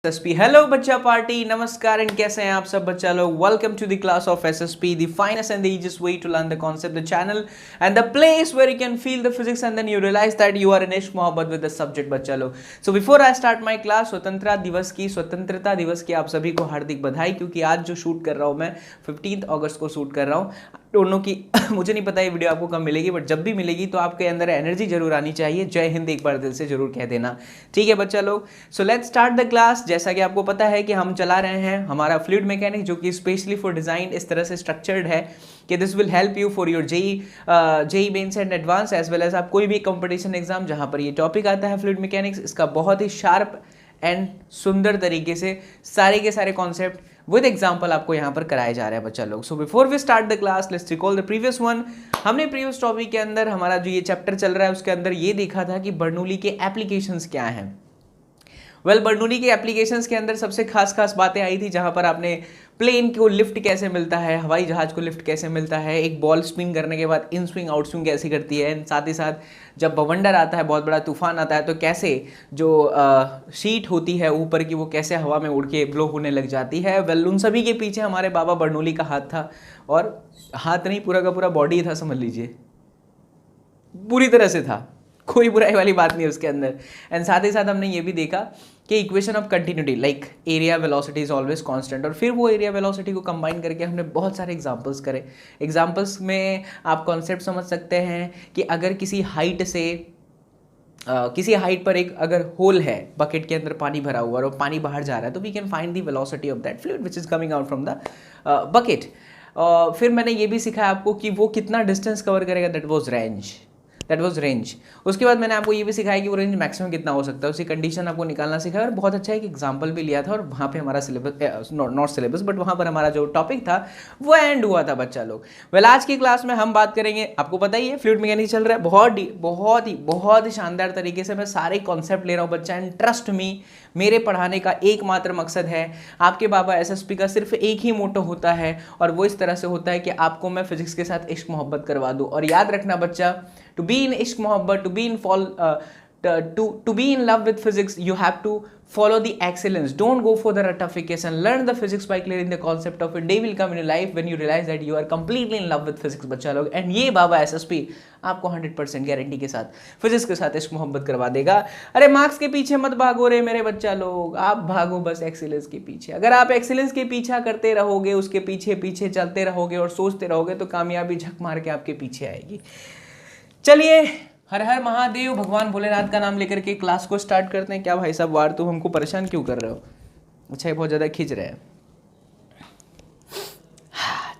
SSP hello बच्चा party नमस्कार and कैसे हैं आप सब बच्चा लोग welcome to the class of SSP the finest and the easiest way to learn the concept the channel and the place where you can feel the physics and then you realise that you are in इश्क मोहब्बत with the subject बच्चा लोग। So before I start my class स्वतंत्रता दिवस की आप सभी को हार्दिक बधाई, क्योंकि आज जो शूट कर रहा हूँ मैं 15 अगस्त को शूट कर रहा हूँ। दोनों की मुझे नहीं पता ये वीडियो आपको कब मिलेगी, बट जब भी मिलेगी तो आपके अंदर एनर्जी जरूर आनी चाहिए। जय हिंद एक बार दिल से जरूर कह देना, ठीक है बच्चा लोग। So let's start the class. जैसा कि आपको पता है कि हम चला रहे हैं हमारा फ्लूइड मैकेनिक्स, जो कि स्पेशली फॉर डिजाइन इस तरह से स्ट्रक्चर्ड है कि this will help you for your JEE Mains and Advance as well as आप कोई भी कंपटीशन एग्जाम जहां पर ये टॉपिक आता है फ्लूइड मैकेनिक्स, इसका बहुत ही शार्प एंड सुंदर तरीके से सारे के सारे कॉन्सेप्ट विद एग्जाम्पल आपको यहाँ पर कराए जा रहे हैं बच्चा लोग। So before we start the class let's recall the previous one. हमने प्रीवियस टॉपिक के अंदर हमारा जो ये चैप्टर चल रहा है उसके अंदर ये देखा था कि बर्नौली के एप्लीकेशंस क्या हैं। बर्नौली के एप्लीकेशंस के अंदर सबसे खास बातें आई थी, जहां पर आपने प्लेन को लिफ्ट कैसे मिलता है, हवाई जहाज को लिफ्ट कैसे मिलता है, एक बॉल स्पिन करने के बाद इन स्विंग आउट स्विंग कैसे करती है, साथ ही साथ जब बवंडर आता है, बहुत बड़ा तूफान आता है, तो कैसे जो शीट होती है ऊपर की वो कैसे हवा में उड़ के ब्लो होने लग जाती है। उन सभी के पीछे हमारे बाबा बर्नौली का हाथ था, और हाथ नहीं पूरा का पूरा बॉडी था, समझ लीजिए पूरी तरह से था, कोई बुराई वाली बात नहीं उसके अंदर। एंड साथ ही साथ हमने ये भी देखा कि equation of continuity like area velocity is always constant, और फिर वो एरिया वेलोसिटी को कंबाइन करके हमने बहुत सारे एग्जांपल्स करे। एग्जांपल्स में आप कॉन्सेप्ट समझ सकते हैं कि अगर किसी हाइट से किसी हाइट पर एक अगर होल है, बकेट के अंदर पानी भरा हुआ और पानी बाहर जा रहा है, तो we can find the velocity of that fluid which is coming out from the bucket. फिर मैंने ये भी सिखाया आपको कि वो कितना डिस्टेंस कवर करेगा, दैट वाज रेंज। उसके बाद मैंने आपको ये भी सिखाया कि वो रेंज मैक्सिमम कितना हो सकता है, उसकी कंडीशन आपको निकालना सिखाया, और बहुत अच्छा एक एग्जांपल भी लिया था, और वहाँ पे हमारा सिलेबस नॉट सिलेबस बट वहाँ पर हमारा जो टॉपिक था वो एंड हुआ था बच्चा लोग। आज की क्लास में हम बात करेंगे, आपको पता ही है फ्लूइड मैकेनिक्स चल रहा है, बहुत ही शानदार तरीके से मैं सारे कॉन्सेप्ट ले रहा हूँ बच्चा। एंड ट्रस्ट मी, मेरे पढ़ाने का एकमात्र मकसद है, आपके बाबा एसएसपी का सिर्फ एक ही मोटो होता है, और वो इस तरह से होता है कि आपको मैं फिजिक्स के साथ इश्क मोहब्बत करवा दूँ। और याद रखना बच्चा, to be in ishq mohabbat, to be in love with physics, you have to follow the excellence. Don't go for the ratification. Learn the physics by clearing the concept of it. Day will come in your life when you realize that you are completely in love with physics बच्चा लोग। and ये बाबा SSP आपको 100% guarantee के साथ physics के साथ इश्क मोहब्बत करवा देगा। अरे मार्क्स के पीछे मत भागो रे मेरे बच्चा लोग, आप भागो बस एक्सीलेंस के पीछे। अगर आप एक्सीलेंस के पीछा करते रहोगे, उसके पीछे चलते रहोगे और सोचते रहोगे, तो कामयाबी झक मार के आपके पीछे आएगी। चलिए, हर हर महादेव, भगवान भोलेनाथ का नाम लेकर के क्लास को स्टार्ट करते हैं। क्या भाई साहब वार, तुम हमको परेशान क्यों कर रहे हो? अच्छा, ये बहुत ज़्यादा खींच रहे हैं।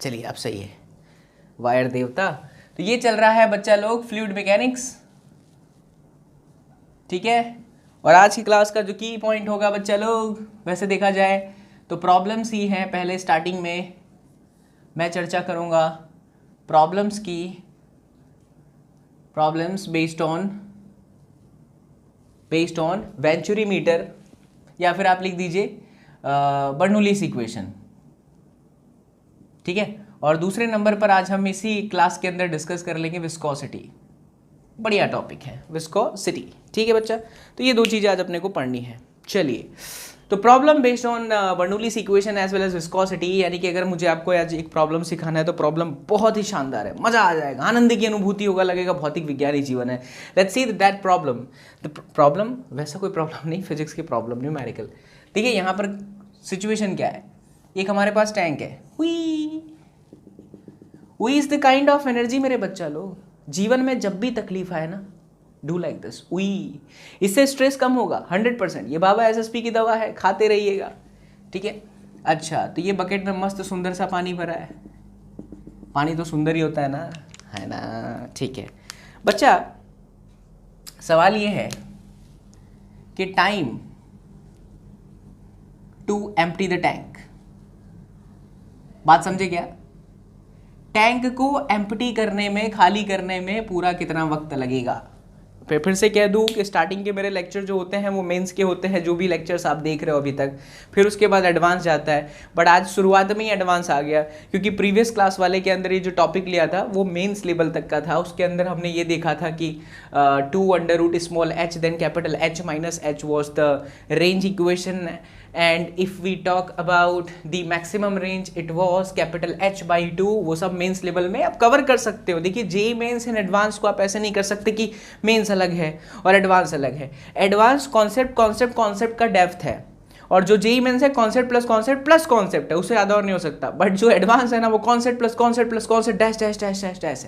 चलिए अब सही है, वायर देवता। तो ये चल रहा है बच्चा लोग फ्लूइड मैकेनिक्स, ठीक है। और आज की क्लास का जो की पॉइंट होगा बच्चा लोग, वैसे देखा जाए तो प्रॉब्लम्स ही हैं। पहले स्टार्टिंग में मैं चर्चा करूँगा प्रॉब्लम्स की, problems based on venturi meter, या फिर आप लिख दीजिए बर्नौलीज इक्वेशन, ठीक है। और दूसरे नंबर पर आज हम इसी क्लास के अंदर डिस्कस कर लेंगे विस्कोसिटी। बढ़िया टॉपिक है विस्कोसिटी, ठीक है बच्चा। तो ये दो चीज़ें आज अपने को पढ़नी है। चलिए, तो problem based on Bernoulli's equation as well as viscosity, यानी कि अगर मुझे आपको आज एक प्रॉब्लम सिखाना है तो प्रॉब्लम बहुत ही शानदार है, मजा आ जाएगा, आनंद की अनुभूति होगा, लगेगा भौतिक विज्ञानी जीवन है। Let's see that problem. The problem वैसा कोई प्रॉब्लम नहीं, फिजिक्स की प्रॉब्लम, न्यूमेरिकल। देखिए यहाँ पर सिचुएशन क्या है, एक हमारे पास टैंक है, V is the kind of energy मेरे बच्चा लोग। जीवन में जब भी तकलीफ आए ना, डू लाइक दिस, इससे स्ट्रेस कम होगा 100%। ये बाबा एसएसपी की दवा है, खाते रहिएगा, ठीक है। अच्छा, तो ये बकेट में मस्त सुंदर सा पानी भरा है, पानी तो सुंदर ही होता है ना, ठीक है बच्चा। सवाल ये है कि time to empty the tank, बात समझे क्या? टैंक को एम्प्टी करने में, खाली करने में पूरा कितना वक्त लगेगा? फिर से कह दूं कि स्टार्टिंग के मेरे लेक्चर जो होते हैं वो मेंस के होते हैं, जो भी लेक्चर्स आप देख रहे हो अभी तक, फिर उसके बाद एडवांस जाता है। बट आज शुरुआत में ही एडवांस आ गया, क्योंकि प्रीवियस क्लास वाले के अंदर ये जो टॉपिक लिया था वो मेंस लेवल तक का था। उसके अंदर हमने ये देखा था कि 2 under root small h then capital H minus H was the range equation and if we talk about the maximum range it was capital H/2। वो सब मेंस लेवल में आप कवर कर सकते हो। देखिए जेई मेंस एंड एडवांस को आप ऐसे नहीं कर सकते कि मेंस अलग है और एडवांस अलग है। एडवांस कॉन्सेप्ट का डेप्थ है, और जो जेई मेंस है कॉन्सेप्ट प्लस कॉन्सेप्ट है, उससे ज़्यादा और नहीं हो सकता। बट जो एडवांस है ना वो concept plus concept dash dash dash dash dash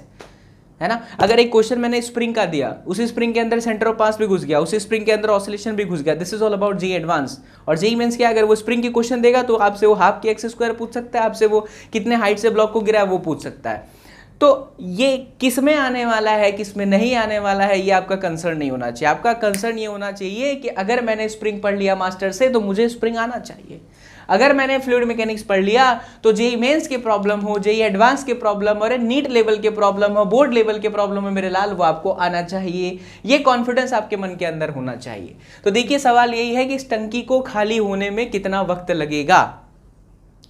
है ना। अगर एक क्वेश्चन मैंने स्प्रिंग का दिया, उसी स्प्रिंग के अंदर सेंटर ऑफ मास भी घुस गया, उसी स्प्रिंग के अंदर ऑसिलेशन भी घुस गया, this is all about JEE Advance. और जेई मेंस क्या, अगर वो स्प्रिंग की क्वेश्चन देगा तो आपसे वो हाफ के एक्स स्क्वायर पूछ सकता है, आपसे वो कितने हाइट से ब्लॉक को गिरा है वो पूछ सकता है। तो ये किस में आने वाला है किस में नहीं आने वाला है ये आपका कंसर्न नहीं होना चाहिए। आपका कंसर्न ये होना चाहिए कि अगर मैंने स्प्रिंग पढ़ लिया मास्टर से तो मुझे स्प्रिंग आना चाहिए। अगर मैंने फ्लूइड मैकेनिक्स पढ़ लिया तो जेई मेंस के प्रॉब्लम हो, जेई एडवांस के प्रॉब्लम और नीट लेवल के प्रॉब्लम हो, बोर्ड लेवल के प्रॉब्लम हो, मेरे लाल वो आपको आना चाहिए। ये कॉन्फिडेंस आपके मन के अंदर होना चाहिए। तो देखिए सवाल यही है कि इस टंकी को खाली होने में कितना वक्त लगेगा।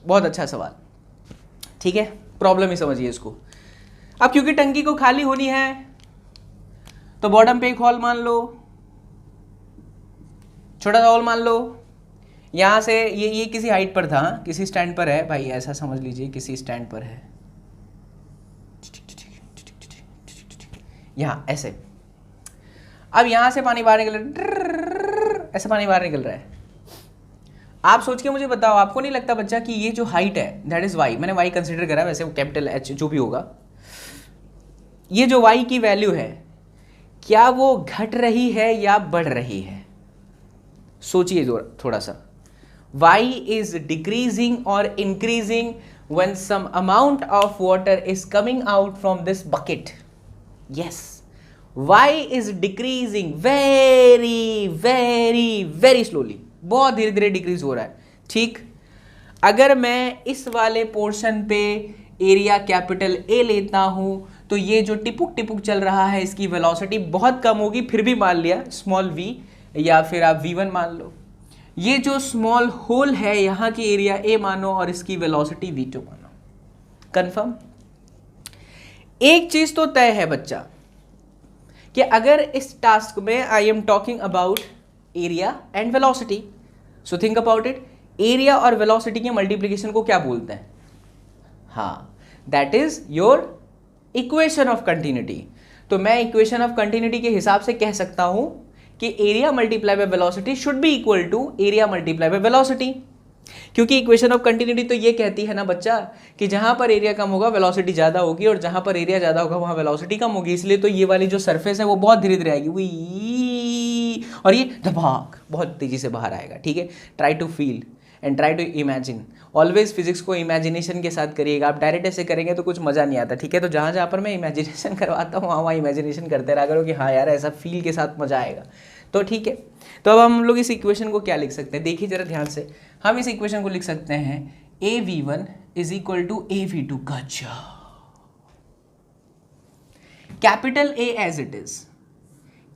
बहुत अच्छा सवाल, ठीक है, प्रॉब्लम ही समझिए इसको। अब क्योंकि टंकी को खाली होनी है तो बॉटम पे एक हॉल मान लो, छोटा सा हॉल मान लो। यहां से ये किसी हाइट पर था, किसी स्टैंड पर है भाई, ऐसा समझ लीजिए किसी स्टैंड पर है, यहां ऐसे। अब यहां से पानी बाहर निकल, ऐसे पानी बाहर निकल रहा है। आप सोच के मुझे बताओ, आपको नहीं लगता बच्चा कि ये जो हाइट है दैट इज वाई, मैंने वाई कंसिडर करा, वैसे वो कैपिटल H जो भी होगा, ये जो y की वैल्यू है क्या वो घट रही है या बढ़ रही है? सोचिए थोड़ा सा। y is decreasing or increasing when some amount of water is coming out from this bucket? Yes, y is decreasing very very very slowly, बहुत धीरे धीरे डिक्रीज हो रहा है। ठीक, अगर मैं इस वाले पोर्शन पे एरिया कैपिटल A लेता हूं तो ये जो टिपुक टिपुक चल रहा है इसकी वेलोसिटी बहुत कम होगी, फिर भी मान लिया स्मॉल v या फिर आप v1 मान लो। ये जो स्मॉल होल है यहाँ की एरिया A मानो और इसकी वेलोसिटी v2 मानो। कंफर्म? एक चीज तो तय है बच्चा कि अगर इस टास्क में I am talking about area and velocity, so think about it, area और वेलोसिटी के मल्टीप्लिकेशन को क्या बोलते हैं? हाँ, that is your equation of continuity. तो मैं इक्वेशन ऑफ कंटिन्यूटी के हिसाब से कह सकता हूं कि area multiply by velocity should be equal to area multiply by velocity, क्योंकि इक्वेशन ऑफ कंटिन्यूटी तो ये कहती है ना बच्चा कि जहां पर एरिया कम होगा वेलोसिटी ज्यादा होगी और जहां पर एरिया ज्यादा होगा वहां वेलोसिटी कम होगी। इसलिए तो ये वाली जो सरफेस है वो बहुत धीरे धीरे आएगी, वी, और ये धमाक बहुत तेजी से बाहर आएगा। ठीक है, try to feel and try to imagine. Always physics को इमेजिनेशन के साथ करिएगा, आप डायरेक्ट ऐसे करेंगे तो कुछ मज़ा नहीं आता। ठीक है, तो जहाँ जहाँ पर मैं इमेजिनेशन करवाता हूँ वहाँ इमेजिनेशन करते रहा करो कि हाँ यार ऐसा फील के साथ मज़ा आएगा। तो ठीक है, तो अब हम लोग इस इक्वेशन को क्या लिख सकते हैं, देखिए जरा ध्यान से। हम इस इक्वेशन को लिख सकते हैं AV1 is equal to AV2। गजब, capital A as it is.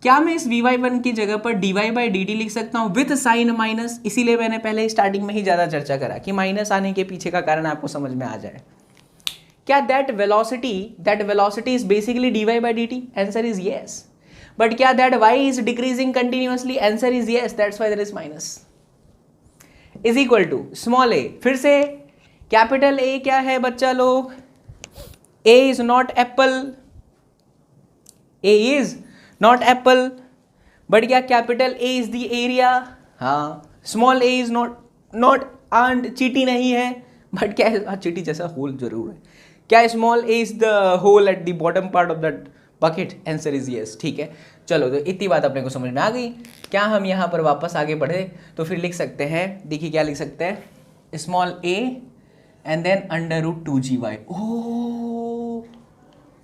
क्या मैं इस Vy1 की जगह पर dy/dt लिख सकता हूं विथ साइन माइनस? इसीलिए मैंने पहले स्टार्टिंग में ही ज्यादा चर्चा करा कि माइनस आने के पीछे का कारण आपको समझ में आ जाए। क्या that velocity is basically dy/dt? Answer is yes. But क्या that y is decreasing continuously? Answer is yes, that's why there is minus. Is equal to small a, फिर से कैपिटल A क्या है बच्चा लोग? A is not apple, A is not apple, but क्या capital A is the area? हाँ, small a is not ant, चीटी नहीं है, बट क्या है, चीटी जैसा होल जरूर है। क्या small a is the hole at the bottom part of that bucket? Answer is yes. ठीक है, चलो तो इतनी बात अपने को समझ में आ गई। क्या हम यहाँ पर वापस आगे बढ़े तो फिर लिख सकते हैं, देखिए क्या लिख सकते हैं, small a and then √2gy। ओह,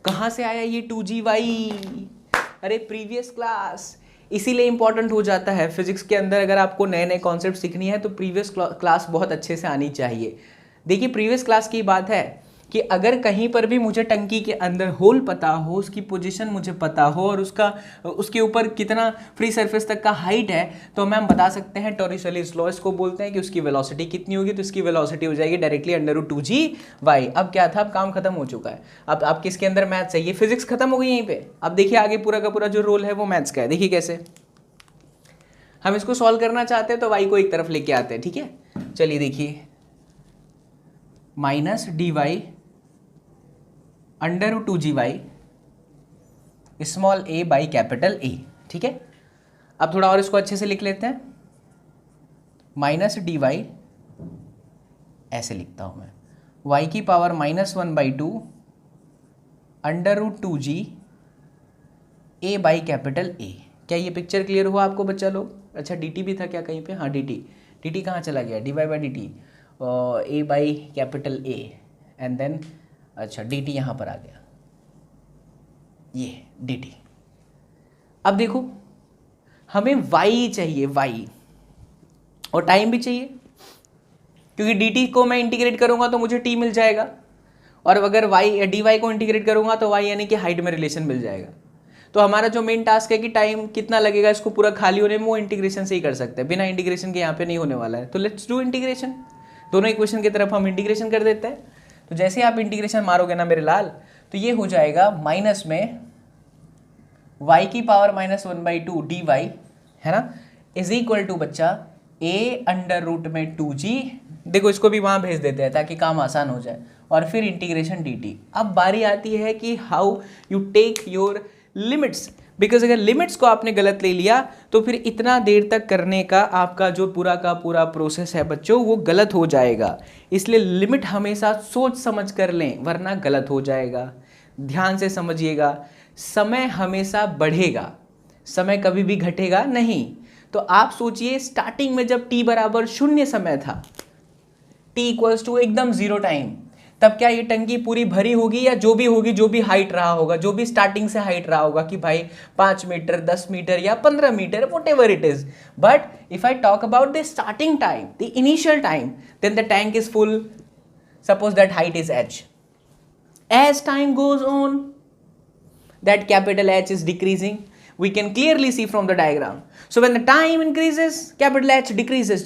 कहाँ से आया ये 2gy? अरे प्रीवियस क्लास, इसीलिए इंपॉर्टेंट हो जाता है फिजिक्स के अंदर। अगर आपको नए नए कॉन्सेप्ट सीखनी है तो प्रीवियस क्लास बहुत अच्छे से आनी चाहिए। देखिए प्रीवियस क्लास की बात है कि अगर कहीं पर भी मुझे टंकी के अंदर होल पता हो, उसकी पोजीशन मुझे पता हो और उसके ऊपर कितना फ्री सरफेस तक का हाइट है, तो मैम बता सकते हैं टॉरिस लॉ इसको बोलते हैं कि उसकी वेलोसिटी कितनी होगी। तो इसकी वेलोसिटी हो जाएगी डायरेक्टली √2gy। अब क्या था, अब काम खत्म हो चुका है। अब आप किसके अंदर मैथ्स है, ये फिजिक्स खत्म हो गई यहीं पे। अब देखिए आगे पूरा का पूरा जो रोल है वो मैथ्स का है। देखिए कैसे, हम इसको सॉल्व करना चाहते हैं तो y को एक तरफ लेके आते हैं, ठीक है। चलिए देखिए, minus D Y under root 2GY small a by capital A, ठीक है। अब थोड़ा और इसको अच्छे से लिख लेते हैं, माइनस डी वाई, ऐसे लिखता हूं मैं, y की power -1/2 under root 2G A by capital A। क्या ये पिक्चर क्लियर हुआ आपको बच्चा लोग? अच्छा dt भी था क्या कहीं पे? हाँ dt कहाँ चला गया? dy by dt A by capital A and then अच्छा dt यहाँ पर आ गया, ये dt। अब देखो हमें y चाहिए, y, और टाइम भी चाहिए, क्योंकि dt को मैं इंटीग्रेट करूंगा तो मुझे t मिल जाएगा, और अगर dy को इंटीग्रेट करूंगा तो y यानी कि हाइट में रिलेशन मिल जाएगा। तो हमारा जो मेन टास्क है कि टाइम कितना लगेगा इसको पूरा खाली होने में, वो इंटीग्रेशन से ही कर सकते हैं, बिना इंटीग्रेशन के यहाँ पे नहीं होने वाला है। तो लेट्स डू इंटीग्रेशन, दोनों इक्वेशन की तरफ हम इंटीग्रेशन कर देते हैं। तो जैसे आप इंटीग्रेशन मारोगे ना मेरे लाल, तो ये हो जाएगा माइनस में y की पावर -1/2 dy, है ना, इज इक्वल टू बच्चा a अंडर रूट में 2g, देखो इसको भी वहाँ भेज देते हैं ताकि काम आसान हो जाए, और फिर इंटीग्रेशन dt। अब बारी आती है कि how you take your limits, because अगर लिमिट्स को आपने गलत ले लिया तो फिर इतना देर तक करने का आपका जो पूरा का पूरा प्रोसेस है बच्चों वो गलत हो जाएगा। इसलिए लिमिट हमेशा सोच समझ कर लें वरना गलत हो जाएगा। ध्यान से समझिएगा, समय हमेशा बढ़ेगा, समय कभी भी घटेगा नहीं। तो आप सोचिए स्टार्टिंग में जब t बराबर 0 समय था, t इक्वल्स टू एकदम 0 टाइम, तब क्या ये टंकी पूरी भरी होगी या जो भी होगी, जो भी हाइट रहा होगा, जो भी स्टार्टिंग से हाइट रहा होगा कि भाई 5 मीटर 10 मीटर या 15 metre whatever it is, but if I talk about the starting time, the initial time, then the tank is full. Suppose that height is h. As time goes on, that capital H is decreasing. We can clearly see from the diagram. So when the time increases, capital H decreases.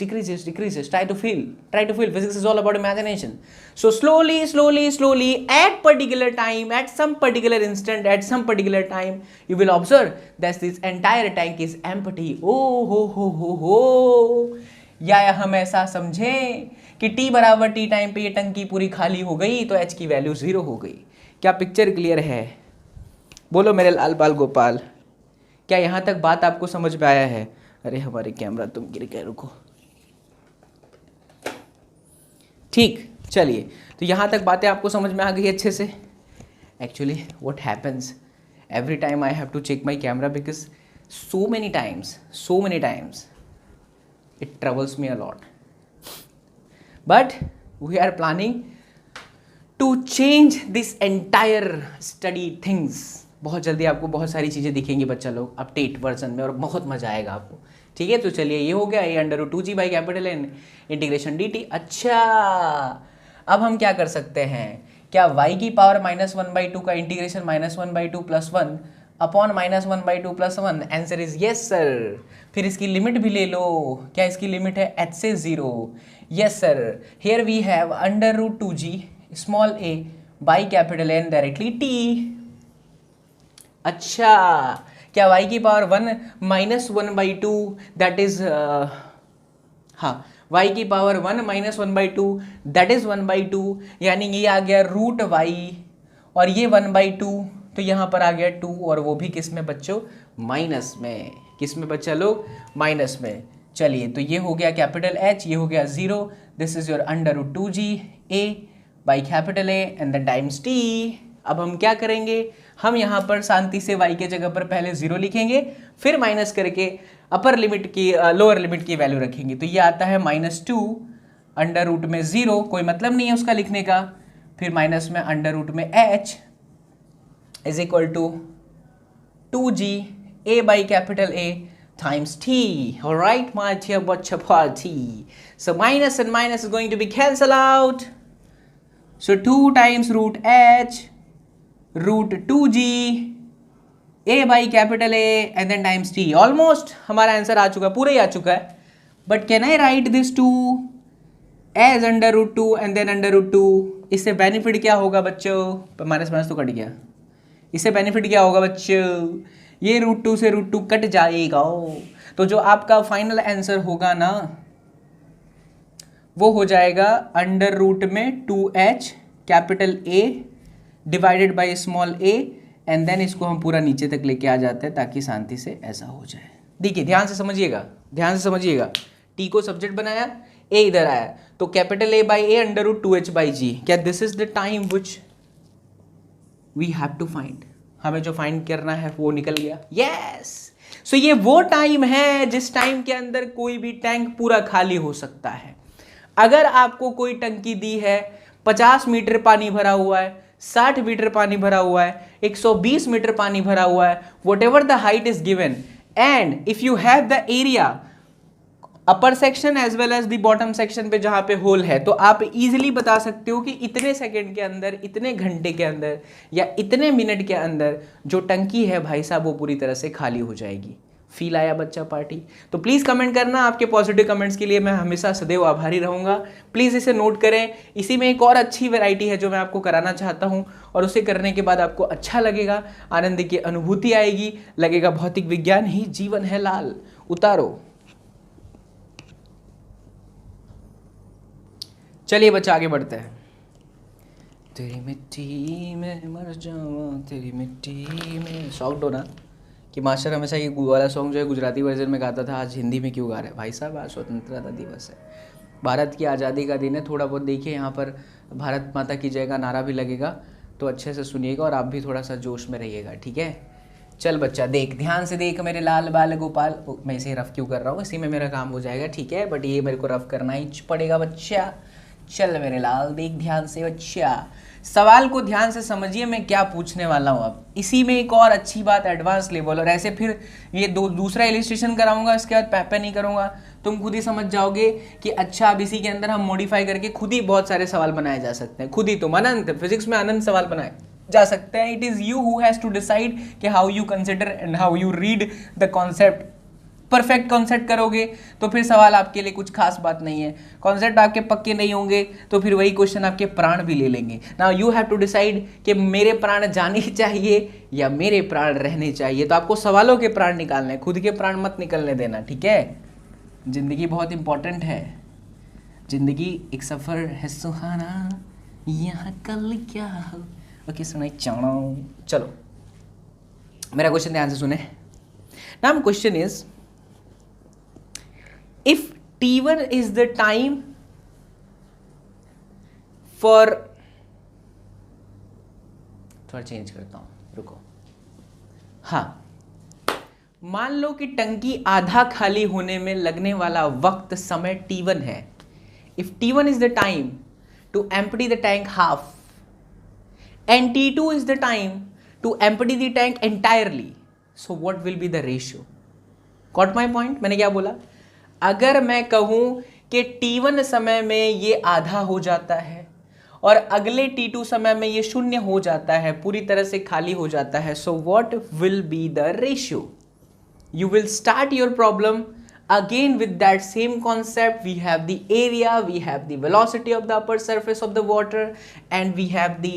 Try to feel. Physics is all about imagination. So slowly, at particular time, at some particular instant, at some particular time, you will observe that this entire tank is empty. Oh ho. या हम ऐसा समझें कि t बराबर t time पे ये टंकी पूरी खाली हो गई तो h की वैल्यू 0 हो गई। क्या पिक्चर क्लियर है? बोलो मेरे लाल बाल गोपाल, क्या यहाँ तक बात आपको समझ में आया है? अरे हमारे कैमरा तुम गिर गए, रुको। ठीक, चलिए, तो यहाँ तक बातें आपको समझ में आ गई अच्छे से। Actually what happens every time I have to check my camera because so many times it troubles me a lot, but we are planning to change this entire study things। बहुत जल्दी आपको बहुत सारी चीज़ें दिखेंगी बच्चा लोग अपडेट वर्जन में, और बहुत मज़ा आएगा आपको। ठीक है, तो चलिए ये हो गया a under root 2g by capital N integration dt। अच्छा, अब हम क्या कर सकते हैं? क्या y की पावर -1/2 का integration -1/2 + 1 upon -1/2 + 1? Answer is yes sir. फिर इसकी लिमिट भी ले लो। क्या इसकी लिमिट है? h से 0। Yes sir, here we have under root 2g small a by capital N directly t। अच्छा, क्या y की पावर 1 -1/2 दैट इज हाँ, y की पावर 1 -1/2 दैट इज 1/2, यानी ये आ गया रूट y, और ये 1/2 तो यहाँ पर आ गया 2, और वो भी किस में बच्चों? माइनस में। किस में बच्चा लोग? माइनस में। चलिए, तो ये हो गया कैपिटल H, ये हो गया 0। This is your under root 2g a by capital A and the times t। अब हम क्या करेंगे? हम यहाँ पर शांति से y के जगह पर पहले 0 लिखेंगे, फिर माइनस करके अपर लिमिट की लोअर लिमिट की वैल्यू रखेंगे। तो ये आता है -2 अंडर रूट में 0, कोई मतलब नहीं है उसका लिखने का, फिर माइनस में अंडर रूट में h is equal to 2g a by capital A times t. All right, my dear bachcha party. So minus and minus is going to be cancelled out. So 2 times root h root 2g a by capital A and then times t. Almost हमारा answer आ चुका है, पूरा ही आ चुका है। But can I write this 2 as under root 2 and then under root 2? इससे benefit क्या होगा बच्चों? माइनस माइनस तो कट गया। इससे बेनिफिट क्या होगा बच्चों? ये रूट 2 से रूट 2 कट जाएगा, तो जो आपका फाइनल आंसर होगा ना वो हो जाएगा अंडर रूट में 2h capital A divided by small a, and then इसको हम पूरा नीचे तक लेके आ जाते हैं ताकि शांति से ऐसा हो जाए। देखिए ध्यान से समझिएगा, ध्यान से समझिएगा। t को सब्जेक्ट बनाया, a इधर आया, तो capital A by A under root 2h by g। क्या this is the time which we have to find? हमें जो फाइंड करना है वो निकल गया। यस, सो ये वो टाइम है जिस टाइम के अंदर कोई भी टैंक पूरा खाली हो सकता है। अगर आपको कोई टंकी दी है, 50 मीटर पानी भरा हुआ है, 60 मीटर पानी भरा हुआ है, 120 मीटर पानी भरा हुआ है, whatever the height is given, and if you have the area upper section as well as the bottom section पे जहां पे होल है, तो आप इजीली बता सकते हो कि इतने सेकंड के अंदर, इतने घंटे के अंदर या इतने मिनट के अंदर जो टंकी है भाई साहब वो पूरी तरह से खाली हो जाएगी। फील आया बच्चा पार्टी? तो प्लीज़ कमेंट करना, आपके पॉजिटिव कमेंट्स के लिए मैं हमेशा सदैव आभारी रहूँगा। प्लीज़ इसे नोट करें। इसी में एक और अच्छी वैरायटी है जो मैं आपको कराना चाहता हूँ, और उसे करने के बाद आपको अच्छा लगेगा, आनंद की अनुभूति आएगी, लगेगा भौतिक विज्ञान ही जीवन है लाल। उतारो। चलिए बच्चा आगे बढ़ते हैं। तेरी मिट्टी में मर जाऊं, तेरी मिट्टी में। शॉक्ड हो ना कि मास्टर हमेशा ये वाला सॉन्ग जो है गुजराती वर्जन में गाता था, आज हिंदी में क्यों गा रहे हैं? भाई साहब आज स्वतंत्रता दिवस है, भारत की आज़ादी का दिन है। थोड़ा बहुत देखिए यहाँ पर भारत माता की जय का नारा भी लगेगा, तो अच्छे से सुनिएगा और आप भी थोड़ा सा जोश में रहिएगा, ठीक है? चल बच्चा देख, ध्यान से देख मेरे लाल बाल गोपाल। मैं इसे रफ़ क्यों कर रहा हूँ? इसी में मेरा काम हो जाएगा, ठीक है? बट ये मेरे को रफ़ करना ही पड़ेगा बच्चा। चल मेरे लाल देख ध्यान से बच्चा, सवाल को ध्यान से समझिए मैं क्या पूछने वाला हूँ। अब इसी में एक और अच्छी बात, एडवांस लेवल, और ऐसे फिर ये दूसरा इलिस्ट्रेशन कराऊंगा, इसके बाद पैपे नहीं करूंगा, तुम खुद ही समझ जाओगे कि अच्छा अब इसी के अंदर हम मॉडिफाई करके खुद ही बहुत सारे सवाल बनाए जा सकते हैं। खुद ही तुम अनंत फिजिक्स में अनंत सवाल बनाए जा सकते हैं। It is you who has to decide कि how you consider and how you read the concept. Perfect concept करोगे तो फिर सवाल आपके लिए कुछ खास बात नहीं है। कॉन्सेप्ट आपके पक्के नहीं होंगे तो फिर वही क्वेश्चन आपके प्राण भी ले लेंगे। Now you have to decide कि मेरे प्राण जाने चाहिए या मेरे प्राण रहने चाहिए। तो आपको सवालों के प्राण निकालने, खुद के प्राण मत निकलने देना, ठीक है? जिंदगी बहुत इंपॉर्टेंट है, जिंदगी एक सफर है सुहाना, यहाँ कल क्या हो। ओके सुनाई चाणो। चलो मेरा क्वेश्चन ध्यान से सुने। Now question is, if T1 is the time for, थोड़ा चेंज करता हूं, रुको। हाँ, मान लो कि टंकी आधा खाली होने में लगने वाला वक्त समय T1 है। if T1 is the time to empty the tank half and T2 is the time to empty the tank entirely, so what will be the ratio? Got my point? मैंने क्या बोला? अगर मैं कहूं कि T1 समय में ये आधा हो जाता है और अगले T2 समय में ये शून्य हो जाता है, पूरी तरह से खाली हो जाता है, so what will be the ratio? You will start your problem again with that same concept. We have the area, we have the velocity of the upper surface of the water, and we have the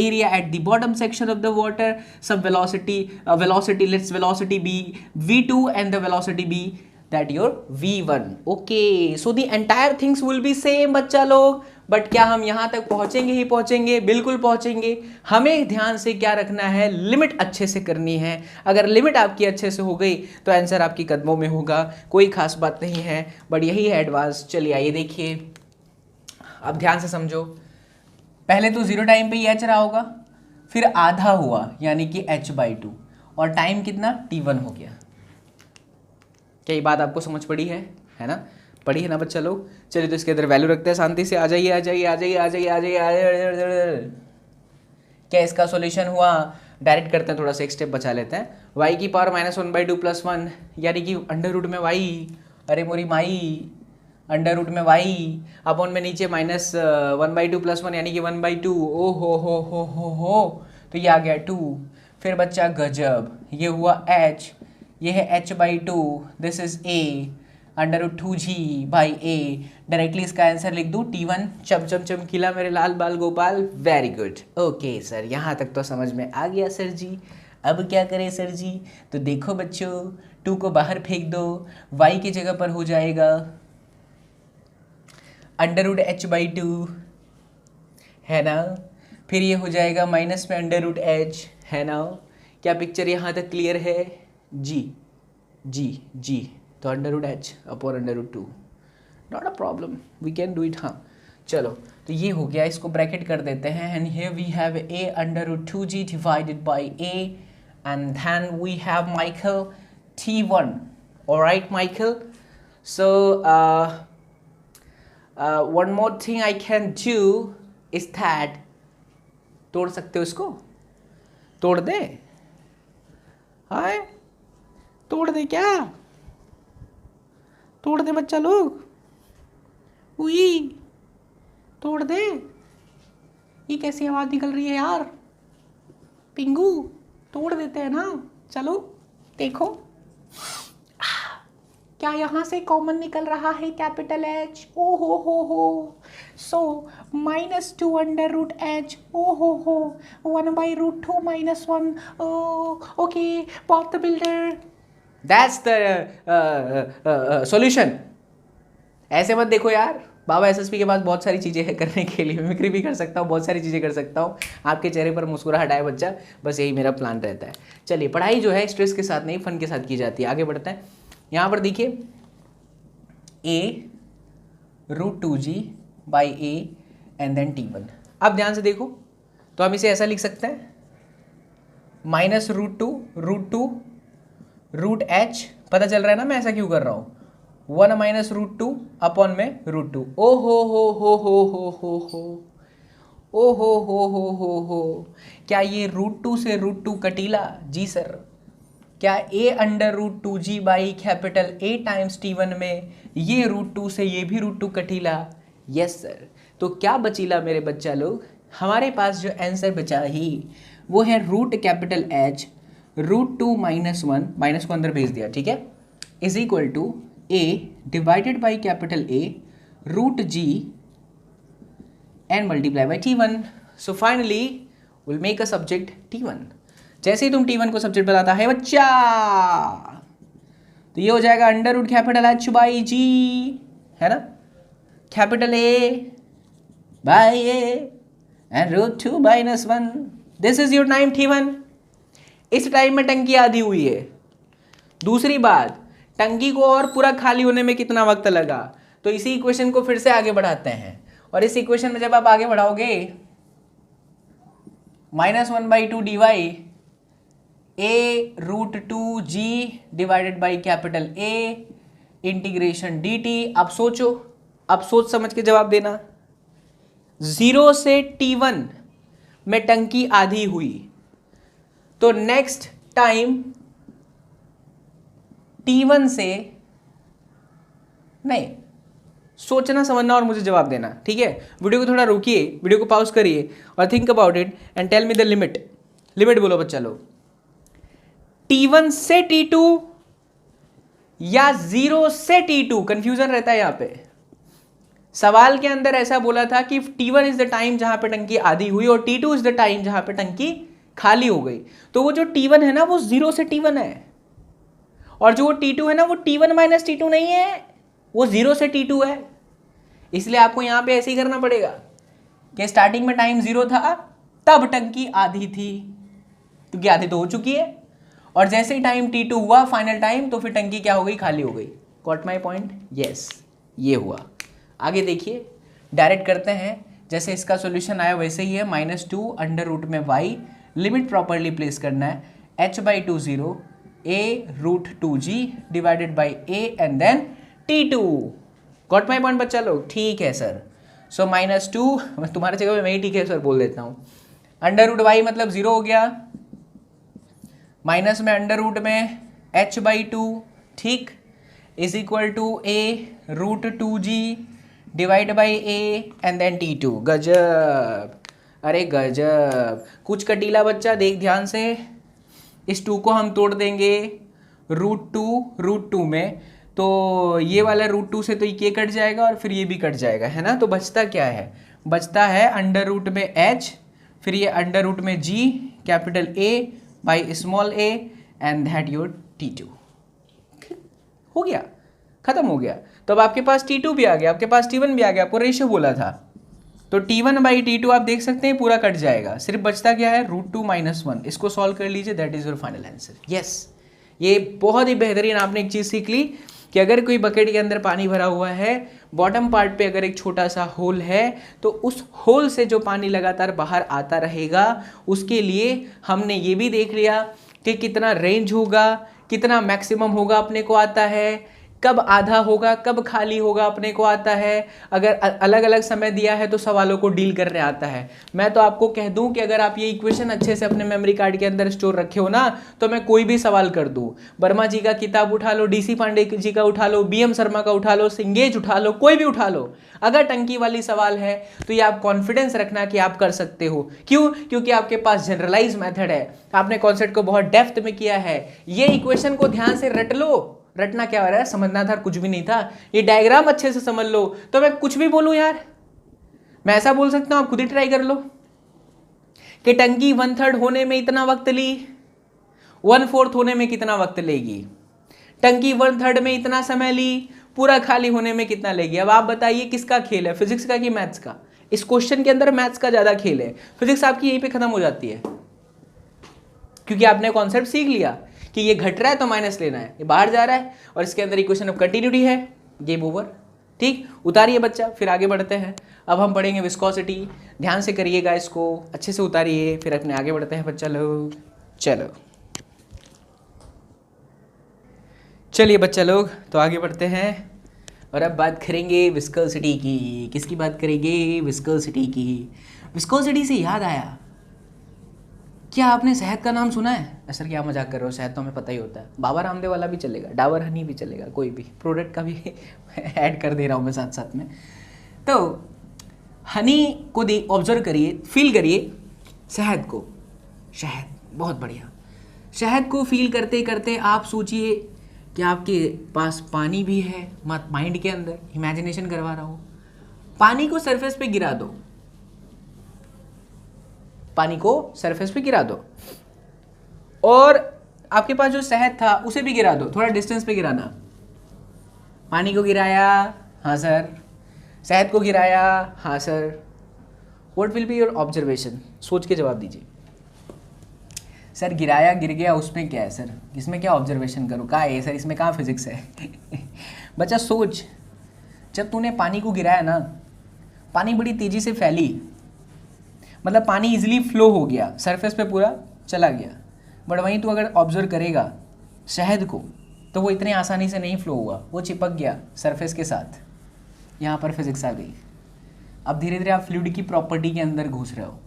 area at the bottom section of the water. Some velocity, let's velocity be v2 and the velocity be that your v1. Okay, so the entire things will be same बच्चा लोग, but क्या हम यहाँ तक पहुँचेंगे ही पहुँचेंगे? बिल्कुल पहुँचेंगे। हमें ध्यान से क्या रखना है, लिमिट अच्छे से करनी है। अगर लिमिट आपकी अच्छे से हो गई तो आंसर आपकी कदमों में होगा, कोई खास बात नहीं है, बट यही है एडवांस। चलिए आइए देखिए, अब ध्यान से समझो। पहले तो जीरो टाइम पे ही एच रहा होगा, फिर आधा हुआ यानी कि h/2, और टाइम कितना t1 हो गया। क्या ये बात आपको समझ पड़ी है ना? पढ़ी है ना बच्चा लोग? चलिए तो इसके अंदर वैल्यू रखते हैं, शांति से। आ जाइए आ जाइए आ जाइए आ जाइए आ जाइए आ जाइए। क्या इसका सॉल्यूशन हुआ? डायरेक्ट करते हैं, थोड़ा सा एक स्टेप बचा लेते हैं। y की पावर -1/2 + 1 यानी कि अंडर रूट में y, अरे मोरी माई, अंडर रूट में y अपॉन में नीचे -1/2 + 1 यानी कि 1/2। ओ हो, तो ये आ गया 2। फिर बच्चा गजब, ये हुआ h, ये है h/2, this is a √2g/a। Directly इसका आंसर लिख दूँ T1 चम चमकीला मेरे लाल बाल Gopal. Very good, okay sir, यहाँ तक तो समझ में आ गया सर जी। अब क्या करें सर जी? तो देखो बच्चों, 2 को बाहर फेंक दो, y की जगह पर हो जाएगा √h/2, है ना। फिर ये हो जाएगा माइनस में √h, है ना। क्या पिक्चर यहाँ तक क्लियर है? जी जी जी। तो √h/√2 not a problem, we can do it. हाँ चलो, तो ये हो गया, इसको ब्रैकेट कर देते हैं। And here we have a√2g divided by a, and then we have Michael t1। Alright Michael, so one more thing I can do is that, तोड़ सकते हो इसको? तोड़ दे? हाय, तोड़ दे क्या? तोड़ दे बच्चा लोग, उई तोड़ दे। ये कैसी आवाज निकल रही है यार? पिंगू, तोड़ देते हैं ना। चलो देखो, क्या यहाँ से कॉमन निकल रहा है कैपिटल H? ओ हो, सो -2 √h, ओ हो 1/√2 -1, okay, Bob the builder, that's the solution. ऐसे मत देखो यार, बाबा एसएसपी के पास बहुत सारी चीज़ें हैं करने के लिए, मिमिक्री भी कर सकता हूँ, बहुत सारी चीज़ें कर सकता हूँ। आपके चेहरे पर मुस्कुराहट आए बच्चा, बस यही मेरा प्लान रहता है। चलिए, पढ़ाई जो है स्ट्रेस के साथ नहीं, फन के साथ की जाती है। आगे बढ़ते हैं। यहाँ पर देखिए a√2g by a and then t1। अब ध्यान से देखो, तो हम इसे ऐसा लिख सकते हैं -√2 √h। पता चल रहा है ना मैं ऐसा क्यों कर रहा हूँ? 1 -√2 अपॉन में √2। ओ हो क्या ये √2 से √2 कटीला? जी सर। क्या a√2g by capital A times t1 में ये √2 से ये भी √2 कटीला? Yes sir. तो क्या बचीला मेरे बच्चा लोग? हमारे पास जो आंसर बचा ही वो है रूट कैपिटल H √2 -1, माइनस को अंदर भेज दिया, ठीक है, is equal to a divided by capital A √g and multiply by t1। So finally will make a subject t1। जैसे ही तुम t1 को सब्जेक्ट बताता है बच्चा, तो ये हो जाएगा √ कैपिटल H बाई g, है ना, capital A by A and √2 -1। This is your time t1। इस टाइम में टंकी आधी हुई है। दूसरी बात, टंकी को और पूरा खाली होने में कितना वक्त लगा? तो इसी इक्वेशन को फिर से आगे बढ़ाते हैं, और इस इक्वेशन में जब आप आगे बढ़ाओगे -1/2 dy a√2g divided by capital A integration dt। अब सोचो, अब सोच समझ के जवाब देना। 0 से t1 में टंकी आधी हुई, तो नेक्स्ट टाइम t1 से नहीं, सोचना समझना और मुझे जवाब देना, ठीक है। वीडियो को थोड़ा रोकिए, वीडियो को पॉज करिए और think about it and tell me the limit. Limit बोलो बच्चा लोग। t1 से t2 या 0 से t2? कंफ्यूजन रहता है यहां पे। सवाल के अंदर ऐसा बोला था कि t1 इज द टाइम जहां पे टंकी आधी हुई और t2 इज द टाइम जहां पे टंकी खाली हो गई। तो वो जो t1 है ना वो 0 से t1 है, और जो वो t2 है ना वो t1 माइनस t2 नहीं है, वो 0 से t2 है। इसलिए आपको यहां पे ऐसे ही करना पड़ेगा कि स्टार्टिंग में टाइम 0 था, तब टंकी आधी थी, क्योंकि आधी तो हो चुकी है, और जैसे ही टाइम t2 हुआ फाइनल टाइम, तो फिर टंकी क्या हो गई? खाली हो गई। Got my point? यस, ये हुआ। आगे देखिए, डायरेक्ट करते हैं। जैसे इसका सॉल्यूशन आया वैसे ही है, -2 अंडर रूट में y, लिमिट प्रॉपरली प्लेस करना है, h/2 0 a√2g divided by a and then t2। Got my point बच्चा लोग? ठीक है सर। सो -2, तुम्हारे जगह मैं ही ठीक है सर बोल देता हूँ। √y मतलब 0 हो गया, माइनस में अंडर रूट में h/2, ठीक, is equal to a√2g divide by a and then t2। गजब, अरे गजब, कुछ कटीला बच्चा देख ध्यान से। इस 2 को हम तोड़ देंगे √2 में, तो ये वाला √2 से तो ये कट जाएगा और फिर ये भी कट जाएगा, है ना। तो बचता क्या है? बचता है अंडर रूट में h, फिर ये अंडर रूट में g capital A by small A and that your T2। हो गया, खत्म हो गया। तो अब आपके पास T2 भी आ गया, आपके पास T1 भी आ गया, आपको रेशियो बोला था, तो T1 बाई T2 आप देख सकते हैं पूरा कट जाएगा, सिर्फ बचता क्या है, √2 - 1। इसको सॉल्व कर लीजिए, that is your final answer. Yes, ये बहुत ही बेहतरीन आपने एक चीज़ सीख ली कि अगर कोई बकेट के अंदर पानी भरा हुआ है, बॉटम पार्ट पे अगर एक छोटा सा होल है, तो उस होल से जो पानी लगातार बाहर आता रहेगा, उसके लिए हमने ये भी देख लिया कि कितना रेंज होगा, कितना मैक्सिमम होगा अपने को आता है, कब आधा होगा, कब खाली होगा अपने को आता है, अगर अलग अलग समय दिया है तो सवालों को डील करने आता है। मैं तो आपको कह दूं कि अगर आप ये इक्वेशन अच्छे से अपने मेमोरी कार्ड के अंदर स्टोर रखे हो ना, तो मैं कोई भी सवाल कर दूं, वर्मा जी का किताब उठा लो, DC पांडे जी का उठा लो, BM शर्मा का उठा लो, सिंगेज उठा लो, कोई भी उठा लो, अगर टंकी वाली सवाल है तो ये आप कॉन्फिडेंस रखना कि आप कर सकते हो। क्यों? क्योंकि आपके पास जनरलाइज मेथड है, आपने कॉन्सेप्ट को बहुत डेप्थ में किया है। ये इक्वेशन को ध्यान से रट लो, रटना क्या हो रहा है, समझना था, कुछ भी नहीं था। ये डायग्राम अच्छे से समझ लो, तो मैं कुछ भी बोलूं यार, मैं ऐसा बोल सकता हूं, आप खुद ही ट्राई कर लो कि टंकी 1/3 होने में इतना वक्त ली, 1/4 होने में कितना वक्त लेगी, टंकी 1/3 में इतना समय ली, पूरा खाली होने में कितना लेगी। अब आप बताइए किसका खेल है, फिजिक्स का कि मैथ्स का? इस क्वेश्चन के अंदर मैथ्स का ज्यादा खेल है, फिजिक्स आपकी यहीं पे खत्म हो जाती है, क्योंकि आपने कॉन्सेप्ट सीख लिया कि ये घट रहा है तो माइनस लेना है, ये बाहर जा रहा है और इसके अंदर इक्वेशन ऑफ कंटिन्यूटी है, गेम ओवर। ठीक, उतारिए बच्चा, फिर आगे बढ़ते हैं। अब हम पढ़ेंगे विस्कोसिटी, ध्यान से करिएगा, इसको अच्छे से उतारिए, फिर अपने आगे बढ़ते हैं बच्चा लोग। चलो चलिए बच्चा लोग, तो आगे बढ़ते हैं और अब बात करेंगे विस्कोसिटी की। किसकी बात करेंगे? विस्कोसिटी की। विस्कोसिटी से याद आया, क्या आपने शहद का नाम सुना है? सर क्या मजाक कर रहे हो, शहद तो हमें पता ही होता है। बाबा रामदेव वाला भी चलेगा, डाबर हनी भी चलेगा, कोई भी प्रोडक्ट का भी ऐड कर दे रहा हूँ मैं साथ साथ में। तो हनी को ऑब्जर्व करिए, फील करिए शहद को, शहद बहुत बढ़िया। शहद को फील करते करते आप सोचिए कि आपके पास पानी भी है, माइंड के अंदर इमेजिनेशन करवा रहा हूँ, पानी को सरफेस पे गिरा दो, पानी को सरफेस पे गिरा दो, और आपके पास जो शहद था उसे भी गिरा दो, थोड़ा डिस्टेंस पे गिराना। पानी को गिराया, हाँ सर, शहद को गिराया, हाँ sir. What will be your observation? सोच के जवाब दीजिए। सर गिराया, गिर गया, उसमें क्या है सर, इसमें क्या ऑब्जर्वेशन करूँ, कहाँ है सर, इसमें कहाँ फिजिक्स है? बच्चा सोच, जब तूने पानी को गिराया ना, पानी बड़ी तेजी से फैली, मतलब पानी इजीली फ्लो हो गया, सरफेस पे पूरा चला गया। बट वहीं तू अगर ऑब्जर्व करेगा शहद को, तो वो इतने आसानी से नहीं फ्लो हुआ, वो चिपक गया सरफेस के साथ। यहाँ पर फिजिक्स आ गई। अब धीरे धीरे आप फ्लूइड की प्रॉपर्टी के अंदर घुस रहे हो।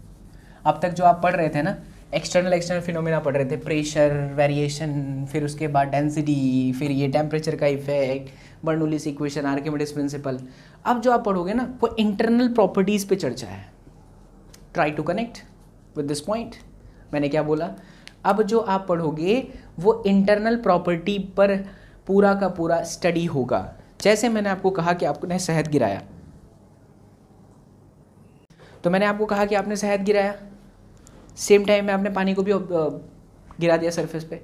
अब तक जो आप पढ़ रहे थे ना, एक्सटर्नल फिनोमेना पढ़ रहे थे, प्रेशर वेरिएशन, फिर उसके बाद डेंसिटी, फिर ये टेम्परेचर का effect, Bernoulli's equation, Archimedes principal. अब जो आप पढ़ोगे ना, वो इंटरनल प्रॉपर्टीज़ पे चर्चा है। Try to connect with this point. मैंने क्या बोला? अब जो आप पढ़ोगे वो इंटरनल प्रॉपर्टी पर पूरा का पूरा स्टडी होगा। जैसे मैंने आपको कहा कि आपने शहद गिराया, तो मैंने आपको कहा कि आपने शहद गिराया, सेम टाइम में आपने पानी को भी गिरा दिया सरफेस पे।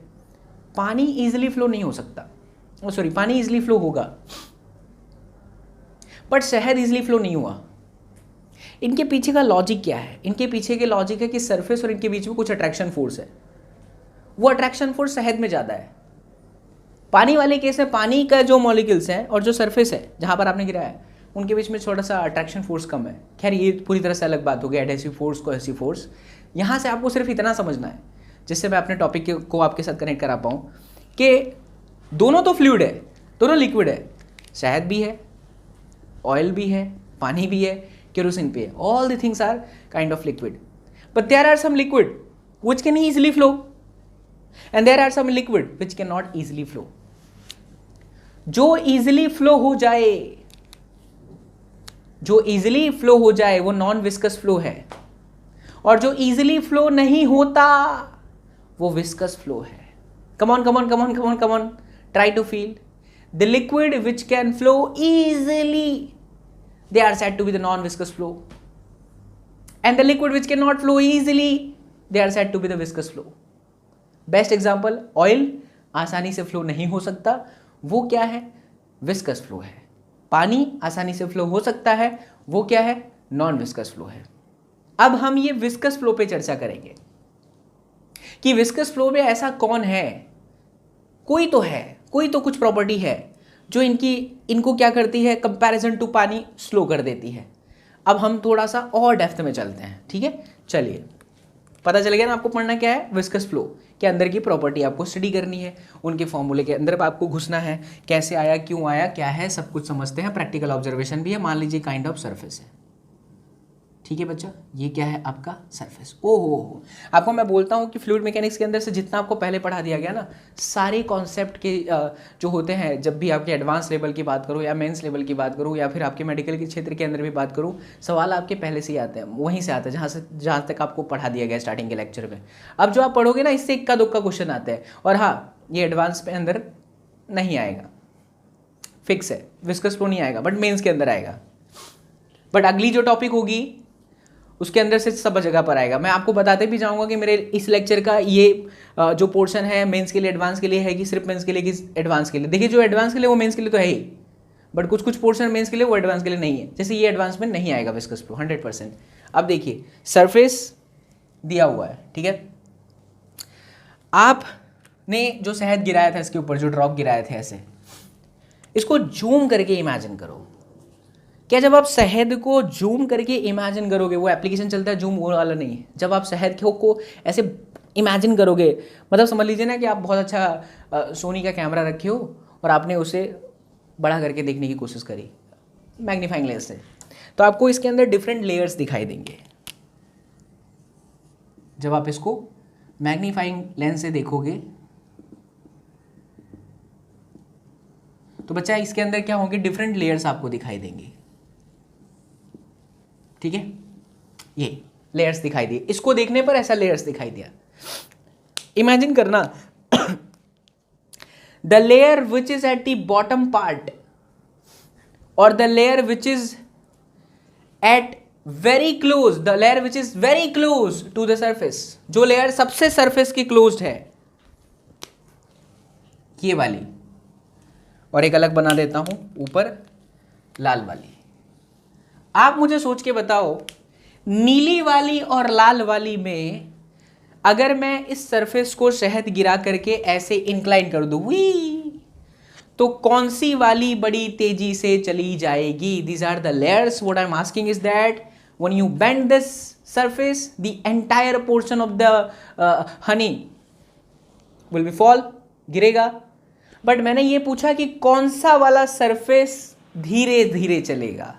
पानी इजीली फ्लो नहीं हो सकता, सॉरी, पानी इजीली फ्लो होगा, बट शहद इजीली फ्लो नहीं हुआ। इनके पीछे का लॉजिक क्या है? इनके पीछे के लॉजिक है कि सरफेस और इनके बीच में कुछ अट्रैक्शन फोर्स है। वो अट्रैक्शन फोर्स शहद में ज़्यादा है। पानी वाले केस में पानी का जो मॉलिक्यूल्स हैं और जो सरफेस है जहाँ पर आपने गिराया है, उनके बीच में थोड़ा सा अट्रैक्शन फोर्स कम है। खैर ये पूरी तरह से अलग बात हो गई, एडहेसिव फोर्स, कोहेसिव फोर्स। यहाँ से आपको सिर्फ इतना समझना है, जिससे मैं अपने टॉपिक को आपके साथ कनेक्ट करा पाऊँ, कि दोनों तो फ्लूइड है, दोनों लिक्विड है। शहद भी है, ऑयल भी है, पानी भी है, केरोसिन भी है। All the things are kind of liquid, but there are some liquid which can easily flow and there are some liquid which cannot easily flow. जो easily flow हो जाए, जो easily flow हो जाए वो नॉन विस्कस फ्लो है, और जो easily flow नहीं होता वो विस्कस फ्लो है। Come on, come on, come on, come on, come on. Try to feel. The liquid which can flow easily, they are said to be the non-viscous flow. And the liquid which cannot flow easily, they are said to be the viscous flow. Best example, oil आसानी से flow नहीं हो सकता, वो क्या है? Viscous flow है। पानी आसानी से फ्लो हो सकता है, वो क्या है? नॉन विस्कस फ्लो है। अब हम ये विस्कस फ्लो पे चर्चा करेंगे कि विस्कस फ्लो में ऐसा कौन है, कोई तो है, कोई तो कुछ प्रॉपर्टी है जो इनको क्या करती है, कंपैरिजन टू पानी स्लो कर देती है। अब हम थोड़ा सा और डेप्थ में चलते हैं, ठीक है? चलिए, पता चल गया ना आपको पढ़ना क्या है? विस्कस फ्लो के अंदर की प्रॉपर्टी आपको स्टडी करनी है, उनके फॉर्मूले के अंदर आपको घुसना है, कैसे आया, क्यों आया, क्या है, सब कुछ समझते हैं। प्रैक्टिकल ऑब्जर्वेशन भी है। मान लीजिए काइंड ऑफ सरफेस है, ठीक है बच्चा, ये क्या है? आपका सरफेस। ओहो, आपको मैं बोलता हूँ कि फ्लूइड मैकेनिक्स के अंदर से जितना आपको पहले पढ़ा दिया गया ना, सारे कॉन्सेप्ट के जो होते हैं, जब भी आपके एडवांस लेवल की बात करूँ या मेंस लेवल की बात करूँ या फिर आपके मेडिकल के क्षेत्र के अंदर भी बात करूँ, सवाल आपके पहले से ही आते हैं, वहीं से आते हैं जहाँ तक आपको पढ़ा दिया गया स्टार्टिंग के लेक्चर में। अब जो आप पढ़ोगे ना, इससे इक्का दुक्का क्वेश्चन आते हैं। और हाँ, ये एडवांस पे अंदर नहीं आएगा, फिक्स है, विस्कस फ्लो नहीं आएगा, बट मेंस के अंदर आएगा। बट अगली जो टॉपिक होगी उसके अंदर से सब जगह पर आएगा। मैं आपको बताते भी जाऊंगा कि मेरे इस लेक्चर का ये जो पोर्शन है मेंस के लिए, एडवांस के लिए है कि सिर्फ मेंस के लिए, कि एडवांस के लिए। देखिए, जो एडवांस के लिए वो मेंस के लिए तो है ही, बट कुछ कुछ पोर्शन मेंस के लिए वो एडवांस के लिए नहीं है। जैसे ये एडवांस में नहीं आएगा विस्कस फ्लो 100%। अब देखिए, सरफेस दिया हुआ है, ठीक है? आपने जो शहद गिराया था इसके ऊपर, जो ड्रॉप गिराए थे, ऐसे इसको जूम करके इमेजिन करो। क्या जब आप शहद को जूम करके इमेजिन करोगे, वो एप्लीकेशन चलता है जूम, वो वाला नहीं है, जब आप शहद को ऐसे इमेजिन करोगे, मतलब समझ लीजिए ना कि आप बहुत अच्छा सोनी का कैमरा रखे हो और आपने उसे बड़ा करके देखने की कोशिश करी मैग्नीफाइंग लेंस से, तो आपको इसके अंदर डिफरेंट लेयर्स दिखाई देंगे। जब आप इसको मैग्नीफाइंग लेंस से देखोगे तो बच्चा इसके अंदर क्या होंगे? डिफरेंट लेयर्स आपको दिखाई देंगी, ठीक है? ये लेयर्स दिखाई दिए, इसको देखने पर ऐसा लेयर्स दिखाई दिया। इमेजिन करना, the layer which is at the bottom part और the layer which is at very close, the layer which is very close to the surface, जो लेयर सबसे सरफेस की क्लोज्ड है, ये वाली, और एक अलग बना देता हूं ऊपर, लाल वाली। आप मुझे सोच के बताओ, नीली वाली और लाल वाली में अगर मैं इस सरफेस को शहद गिरा करके ऐसे इंक्लाइन कर दूं, तो कौन सी वाली बड़ी तेजी से चली जाएगी? These are the layers. What I am asking is that when you bend this surface, the entire portion of the honey will be fall, गिरेगा। बट मैंने ये पूछा कि कौन सा वाला सरफेस धीरे धीरे चलेगा।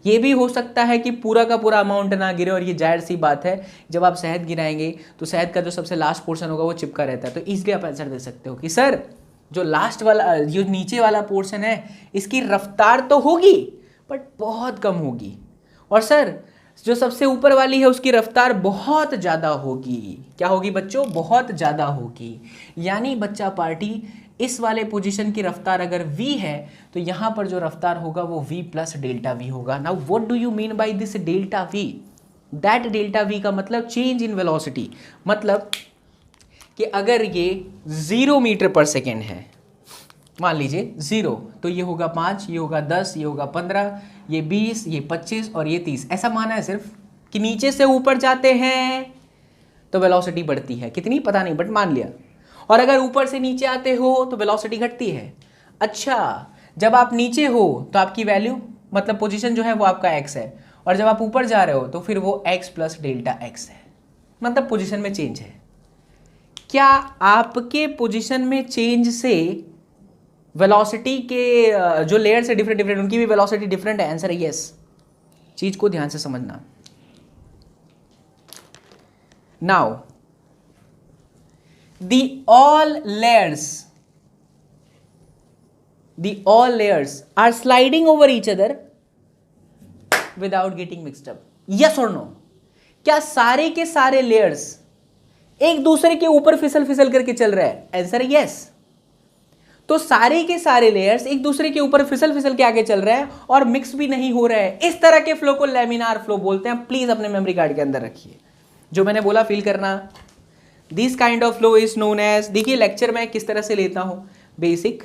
ये भी हो सकता है कि पूरा का पूरा अमाउंट ना गिरे, और ये जाहिर सी बात है, जब आप शहद गिराएंगे तो शहद का जो सबसे लास्ट पोर्शन होगा वो चिपका रहता है। तो इसलिए आप आंसर दे सकते हो कि सर, जो लास्ट वाला, जो नीचे वाला पोर्शन है, इसकी रफ्तार तो होगी बट बहुत कम होगी, और सर जो सबसे ऊपर वाली है उसकी रफ्तार बहुत ज़्यादा होगी। क्या होगी बच्चों? बहुत ज़्यादा होगी। यानी बच्चा पार्टी, इस वाले पोजीशन की रफ्तार अगर v है तो यहाँ पर जो रफ्तार होगा वो v प्लस डेल्टा v होगा। Now what do you mean by this delta v? That delta v का मतलब चेंज इन वेलोसिटी, मतलब कि अगर ये 0 मीटर पर सेकेंड है, मान लीजिए 0, तो ये होगा 5, ये होगा 10, ये होगा 15, ये 20, ये 25 और ये 30। ऐसा माना है सिर्फ कि नीचे से ऊपर जाते हैं तो वेलोसिटी बढ़ती है, कितनी पता नहीं, बट मान लिया। और अगर ऊपर से नीचे आते हो तो वेलोसिटी घटती है। अच्छा, जब आप नीचे हो तो आपकी वैल्यू, मतलब पोजीशन जो है वो आपका x है, और जब आप ऊपर जा रहे हो तो फिर वो x प्लस डेल्टा x है, मतलब पोजीशन में चेंज है। क्या आपके पोजीशन में चेंज से वेलोसिटी के जो लेयर्स है डिफरेंट, उनकी भी वेलोसिटी डिफरेंट है? आंसर है यस। चीज को ध्यान से समझना। Now the all layers are sliding over each other without getting mixed up. Yes or no? क्या सारे के सारे लेयर्स एक दूसरे के ऊपर फिसल फिसल करके चल रहा है? आंसर है यस। तो सारे के सारे लेयर्स एक दूसरे के ऊपर फिसल फिसल के आगे चल रहे हैं और मिक्स भी नहीं हो रहा है। इस तरह के फ्लो को लैमिनार फ्लो बोलते हैं। प्लीज अपने मेमोरी कार्ड के अंदर रखिए। जो मैंने बोला फील करना, this kind of flow is known as, देखिए लेक्चर मैं किस तरह से लेता हूँ, basic,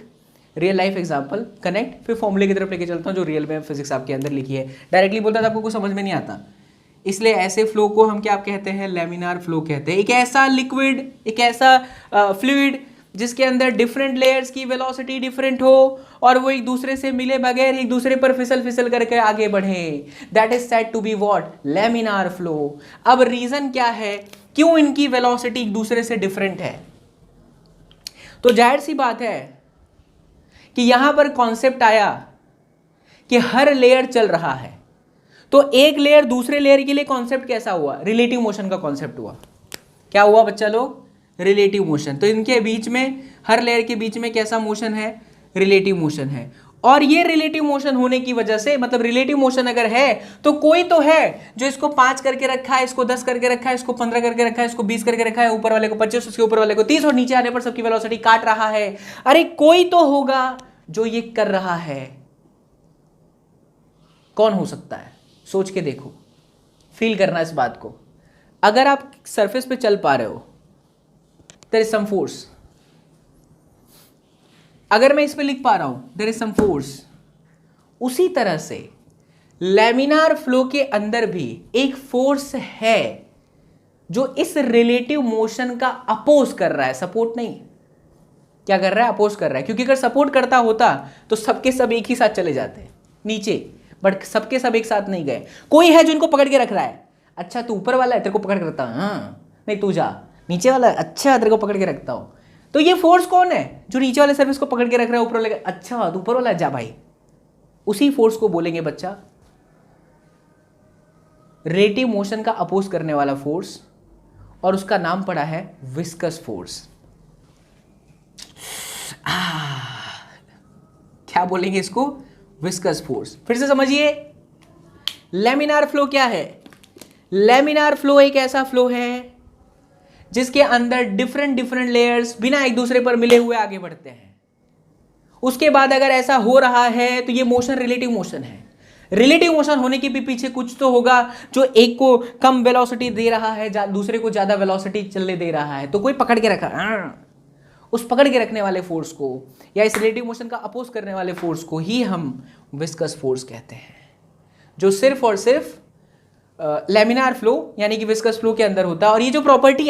real life example, connect, फिर फॉर्मूले की तरफ लेके चलता हूँ जो रियल में फिजिक्स आपके अंदर लिखी है। डायरेक्टली बोलता था आपको कुछ समझ में नहीं आता, इसलिए ऐसे फ्लो को हम क्या कहते हैं, लैमिनार फ्लो कहते हैं। एक ऐसा लिक्विड, एक ऐसा फ्लूइड जिसके अंदर डिफरेंट लेयर्स की वेलोसिटी डिफरेंट हो और वो एक दूसरे से मिले बगैर एक दूसरे पर फिसल फिसल करके आगे बढ़े, that is said to be what, laminar flow. अब रीजन क्या है, क्यों इनकी वेलोसिटी एक दूसरे से डिफरेंट है? तो जाहिर सी बात है कि यहां पर कॉन्सेप्ट आया कि हर लेयर चल रहा है, तो एक लेयर दूसरे लेयर के लिए कॉन्सेप्ट कैसा हुआ, रिलेटिव मोशन का कॉन्सेप्ट हुआ। क्या हुआ बच्चा लोग, रिलेटिव मोशन। तो इनके बीच में, हर लेयर के बीच में कैसा मोशन है, रिलेटिव मोशन है। और ये रिलेटिव मोशन होने की वजह से, मतलब रिलेटिव मोशन अगर है तो कोई तो है जो इसको 5 करके रखा है, इसको 10 करके रखा है, इसको 15 करके रखा है, इसको 20 करके रखा है, ऊपर वाले को 25, उसके ऊपर वाले को 30 और नीचे आने पर सबकी वेलोसिटी काट रहा है। अरे कोई तो होगा जो ये कर रहा है, कौन हो सकता है? सोच के देखो, फील करना इस बात को। अगर आप सरफेस पे चल पा रहे हो, देयर इज सम फोर्स। अगर मैं इस पे लिख पा रहा हूं, देयर इज सम फोर्स। उसी तरह से लैमिनार फ्लो के अंदर भी एक फोर्स है जो इस रिलेटिव मोशन का अपोज कर रहा है, सपोर्ट नहीं। क्या कर रहा है, अपोज कर रहा है। क्योंकि अगर सपोर्ट करता होता तो सबके सब एक ही साथ चले जाते नीचे, बट सबके सब एक साथ नहीं गए। कोई है जो इनको पकड़ के रख रहा है। अच्छा तू ऊपर वाला है, तेरे को पकड़ के रखता हूं, हाँ नहीं तू जा। नीचे वाला है, अच्छा तेरे को पकड़ के रखता हूं। तो ये फोर्स कौन है जो नीचे वाले सर्फेस को पकड़ के रख रहा है, ऊपर वाले, अच्छा तू ऊपर वाला है, जा भाई। उसी फोर्स को बोलेंगे बच्चा रिलेटिव मोशन का अपोज करने वाला फोर्स, और उसका नाम पड़ा है विस्कस फोर्स। क्या बोलेंगे इसको, विस्कस फोर्स। फिर से समझिए, लैमिनार फ्लो क्या है? लैमिनार फ्लो एक ऐसा फ्लो है जिसके अंदर डिफरेंट डिफरेंट लेयर्स बिना एक दूसरे पर मिले हुए आगे बढ़ते हैं। उसके बाद अगर ऐसा हो रहा है तो ये मोशन रिलेटिव मोशन है। रिलेटिव मोशन होने के भी पीछे कुछ तो होगा जो एक को कम वेलोसिटी दे रहा है, दूसरे को ज्यादा वेलोसिटी चलने दे रहा है। तो कोई पकड़ के रखा, उस पकड़ के रखने वाले फोर्स को या इस रिलेटिव मोशन का अपोज करने वाले फोर्स को ही हम विस्कस फोर्स कहते हैं, जो सिर्फ और सिर्फ लैमिनार फ्लो यानी कि विस्कस फ्लो के अंदर होता है। और ये जो प्रॉपर्टी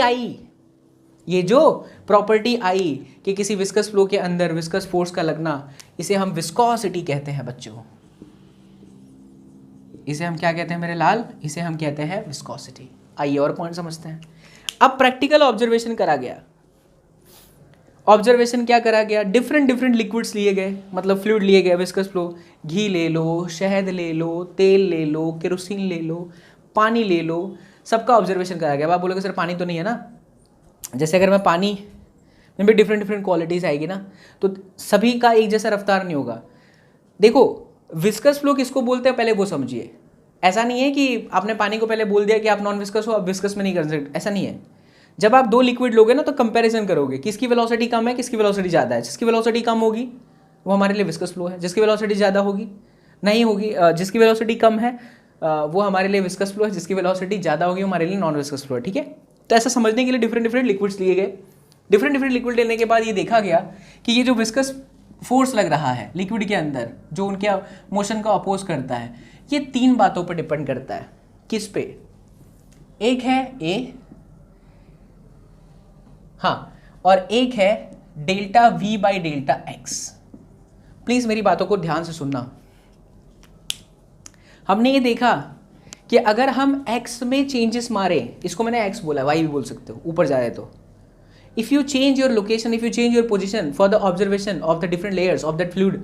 आई कि किसी विस्कस फ्लो के अंदर विस्कस फोर्स का लगना, इसे हम विस्कोसिटी कहते हैं बच्चों। इसे हम क्या कहते हैं मेरे लाल, इसे हम कहते हैं विस्कोसिटी। आइए और पॉइंट समझते हैं। अब प्रैक्टिकल ऑब्जर्वेशन करा गया। ऑब्जर्वेशन क्या करा गया, डिफरेंट डिफरेंट लिक्विड्स लिए गए, मतलब फ्लूइड लिए गए, विस्कस फ्लो। घी ले लो, शहद ले लो, तेल ले लो, केरोसिन ले लो, पानी ले लो, सबका ऑब्जर्वेशन करा गया। अब आप बोलोगे सर पानी तो नहीं है ना, जैसे अगर मैं पानी में भी डिफरेंट डिफरेंट क्वालिटीज़ आएगी ना, तो सभी का एक जैसा रफ्तार नहीं होगा। देखो विस्कस फ्लो किसको बोलते हैं पहले वो समझिए। ऐसा नहीं है कि आपने पानी को पहले बोल दिया कि आप नॉन विस्कस हो, आप विस्कस में नहीं कर सकते, ऐसा नहीं है। जब आप दो लिक्विड लोगे ना तो कंपैरिजन करोगे, किसकी वेलोसिटी कम है, किसकी वेलोसिटी ज़्यादा है। जिसकी वेलोसिटी कम होगी वो हमारे लिए विस्कस फ्लो है, जिसकी वेलोसिटी ज़्यादा होगी नहीं होगी, जिसकी वेलोसिटी कम है वो हमारे लिए विस्कस फ्लो है, जिसकी वेलोसिटी ज़्यादा होगी वो हमारे लिए नॉन विस्कस फ्लो है। ठीक है, तो ऐसा समझने के लिए डिफरेंट डिफरेंट लिक्विड्स लिए गए। डिफरेंट डिफरेंट लिक्विड लेने के बाद ये देखा गया कि ये जो विस्कस फोर्स लग रहा है लिक्विड के अंदर, जो उनके मोशन को अपोज करता है, ये 3 बातों पर डिपेंड करता है। किस पे? एक है ए, हाँ, और एक है delta V by delta x. Please मेरी बातों को ध्यान से सुनना। हमने ये देखा कि अगर हम x में चेंजेस मारे, इसको मैंने x बोला, y भी बोल सकते हो ऊपर जा रहे तो, if you change your location, if you change your position for the observation of the different layers of that fluid,